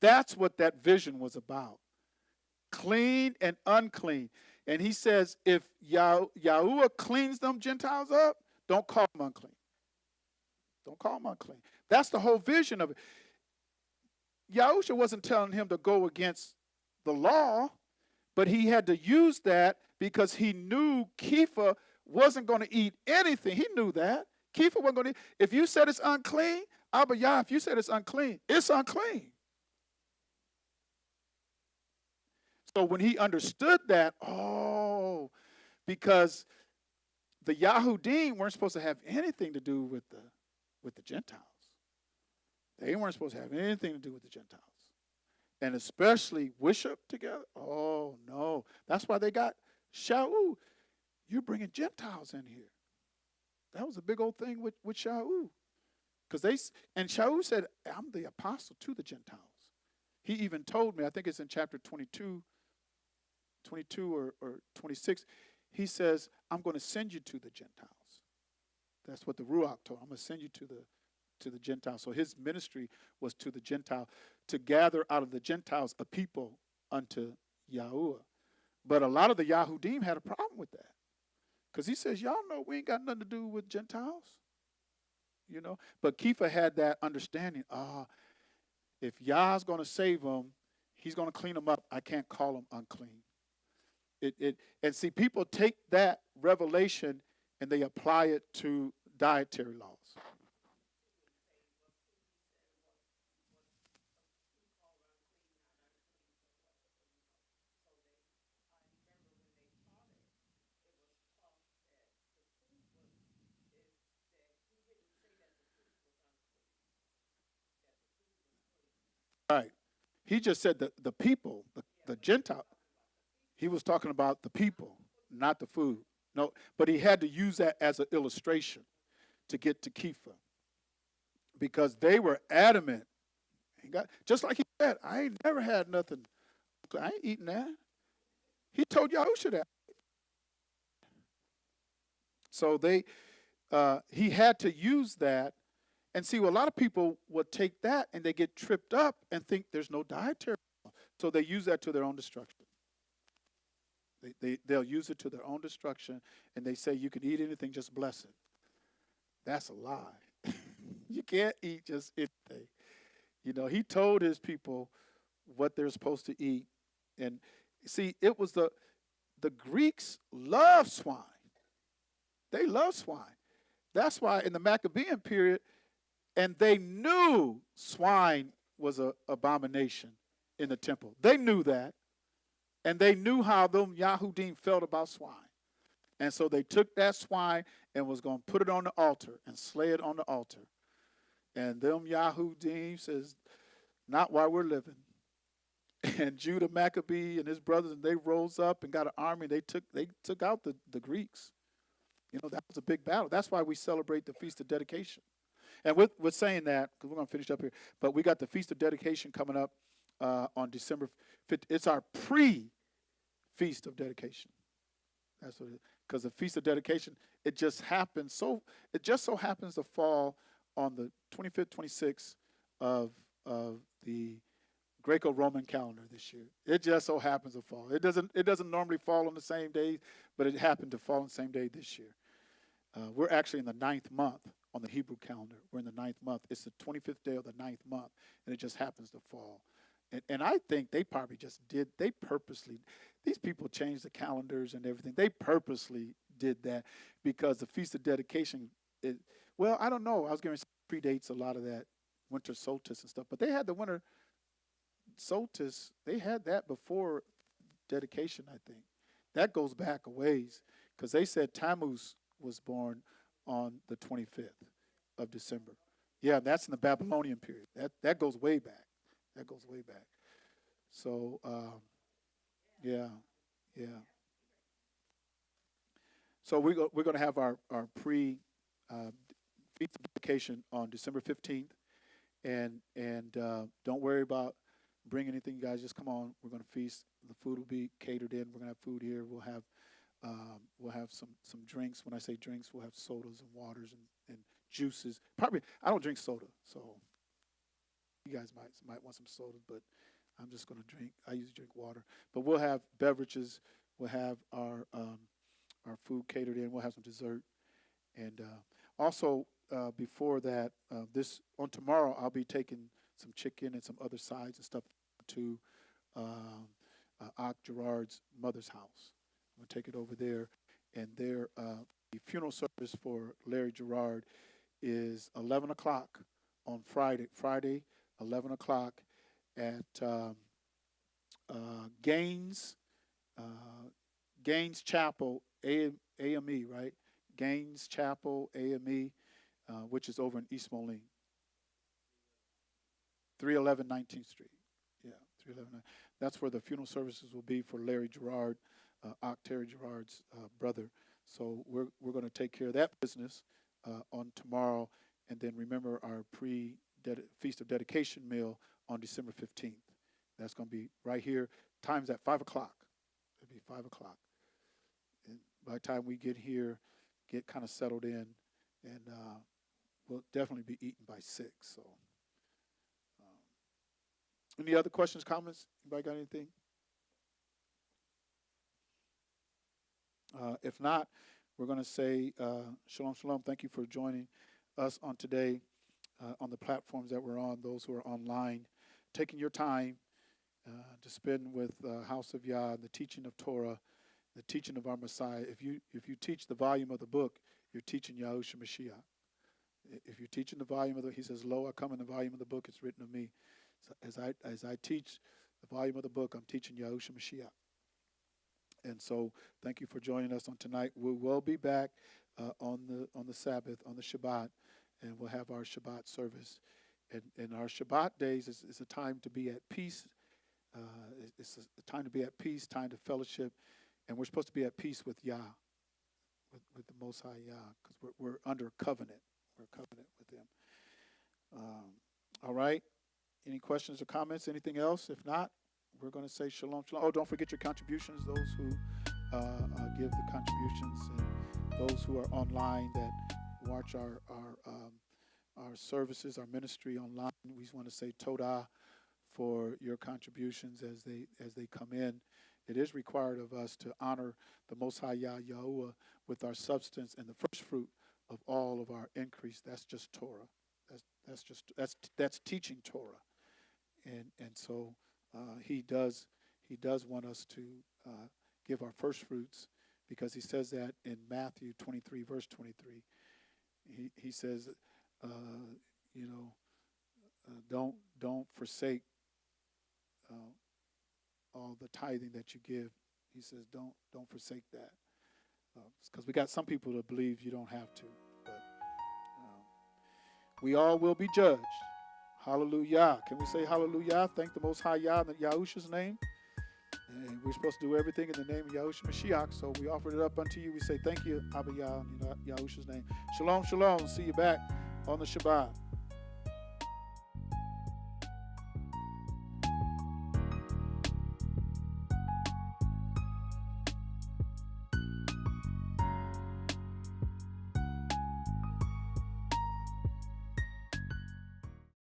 That's what that vision was about. Clean and unclean. And he says, if Yahuwah cleans them Gentiles up, don't call them unclean. Don't call them unclean. That's the whole vision of it. Yahusha wasn't telling him to go against the law, but he had to use that because he knew Kepha wasn't going to eat anything. He knew that. Kepha wasn't going to eat. If you said it's unclean, Abba Yah, if you said it's unclean, it's unclean. So when he understood that, because the Yahudim weren't supposed to have anything to do with the Gentiles. They weren't supposed to have anything to do with the Gentiles. And especially worship together. Oh, no. That's why they got Shaul. You're bringing Gentiles in here. That was a big old thing with Shaul. And Shaul said, I'm the apostle to the Gentiles. He even told me, I think it's in chapter 22 or 26, he says, I'm going to send you to the Gentiles. That's what the Ruach told him. I'm going to send you to the Gentiles. So his ministry was to the Gentile, to gather out of the Gentiles a people unto Yahuwah. But a lot of the Yahudim had a problem with that. Because he says, y'all know we ain't got nothing to do with Gentiles. You know? But Kepha had that understanding. If Yah's going to save them, he's going to clean them up. I can't call them unclean. And see, people take that revelation and they apply it to dietary laws. Right. He just said the people, the Gentile. He was talking about the people, not the food. No, but he had to use that as an illustration to get to Kepha. Because they were adamant. Just like he said, I ain't never had nothing. I ain't eating that. He told Yahusha that. So he had to use that. And see, well, a lot of people would take that and they get tripped up and think there's no dietary law. So they use that to their own destruction. They'll use it to their own destruction, and they say you can eat anything, just bless it. That's a lie. You can't eat just anything. You know, he told his people what they're supposed to eat. And see, it was the Greeks love swine. They love swine. That's why in the Maccabean period, and they knew swine was an abomination in the temple. They knew that. And they knew how them Yahudim felt about swine. And so they took that swine and was going to put it on the altar and slay it on the altar. And them Yahudim says, not while we're living. And Judah Maccabee and his brothers, and they rose up and got an army. They took out the Greeks. That was a big battle. That's why we celebrate the Feast of Dedication. And with saying that, because we're going to finish up here, but we got the Feast of Dedication coming up on December 5th. It's our pre-Feast of Dedication. That's what it is. Because the Feast of Dedication, it just happens. It just so happens to fall on the 25th, 26th of the Greco-Roman calendar this year. It just so happens to fall. It doesn't normally fall on the same day, but it happened to fall on the same day this year. We're actually in the 9th month on the Hebrew calendar. We're in the 9th month. It's the 25th day of the 9th month, and it just happens to fall. And I think they probably they purposely, these people changed the calendars and everything. They purposely did that because the Feast of Dedication, I don't know. I was going to say predates a lot of that winter solstice and stuff, but they had the winter solstice. They had that before dedication, I think. That goes back a ways because they said Tammuz was born on the 25th of December. Yeah, that's in the Babylonian period. That goes way back. That goes way back. So, yeah. So we're going to have our pre feast of dedication on December 15th, and don't worry about bringing anything, you guys. Just come on. We're going to feast. The food will be catered in. We're going to have food here. We'll have some drinks. When I say drinks, we'll have sodas and waters and juices. Probably I don't drink soda, so you guys might want some sodas, but I'm just going to drink. I usually drink water. But we'll have beverages. We'll have our food catered in. We'll have some dessert, and also before that, on tomorrow I'll be taking some chicken and some other sides and stuff to Ak Gerard's mother's house. I'm going to take it over there, and the funeral service for Larry Gerard is 11 o'clock on Friday, 11 o'clock at Gaines Chapel, AME, right? Gaines Chapel, AME, which is over in East Moline. 311 19th Street. Yeah, 311. That's where the funeral services will be for Larry Gerard, Terry Gerard's brother. So we're going to take care of that business on tomorrow, and then remember our Feast of Dedication meal on December 15th. That's going to be right here. Time's at 5 o'clock. It'll be 5 o'clock. And by the time we get here, get kind of settled in, and we'll definitely be eating by 6. So, any other questions, comments? Anybody got anything? If not, we're going to say shalom, shalom. Thank you for joining us on today on the platforms that we're on, those who are online, taking your time to spend with House of Yah, the teaching of Torah, the teaching of our Messiah. If you teach the volume of the book, you're teaching Yahushua Mashiach. If you're teaching the volume of he says, "Lo, I come in the volume of the book, it's written of me." So as I teach the volume of the book, I'm teaching Yahushua Mashiach. And so thank you for joining us on tonight. We will be back on the Sabbath, on the Shabbat, and we'll have our Shabbat service. And our Shabbat days is a time to be at peace. It's a time to be at peace, time to fellowship. And we're supposed to be at peace with Yah, with the Most High Yah, because we're under a covenant. We're a covenant with him. All right. Any questions or comments? Anything else? If not, we're going to say shalom, shalom. Oh, don't forget your contributions, those who give the contributions, and those who are online that watch our services, our ministry online. We just want to say Todah for your contributions as they come in. It is required of us to honor the Most High Yah Yahuwah with our substance and the first fruit of all of our increase. That's just Torah. That's teaching Torah, and so he does want us to give our first fruits, because he says that in Matthew 23 verse 23. He says, don't forsake all the tithing that you give. He says don't forsake that, because we got some people that believe you don't have to, but we all will be judged. Hallelujah. Can we say hallelujah? Thank the Most High Yah in Yahushua's name. And we're supposed to do everything in the name of Yahushua Mashiach. So we offered it up unto you. We say thank you, Abba Yah, in Yahushua's name. Shalom, shalom. See you back on the Shabbat.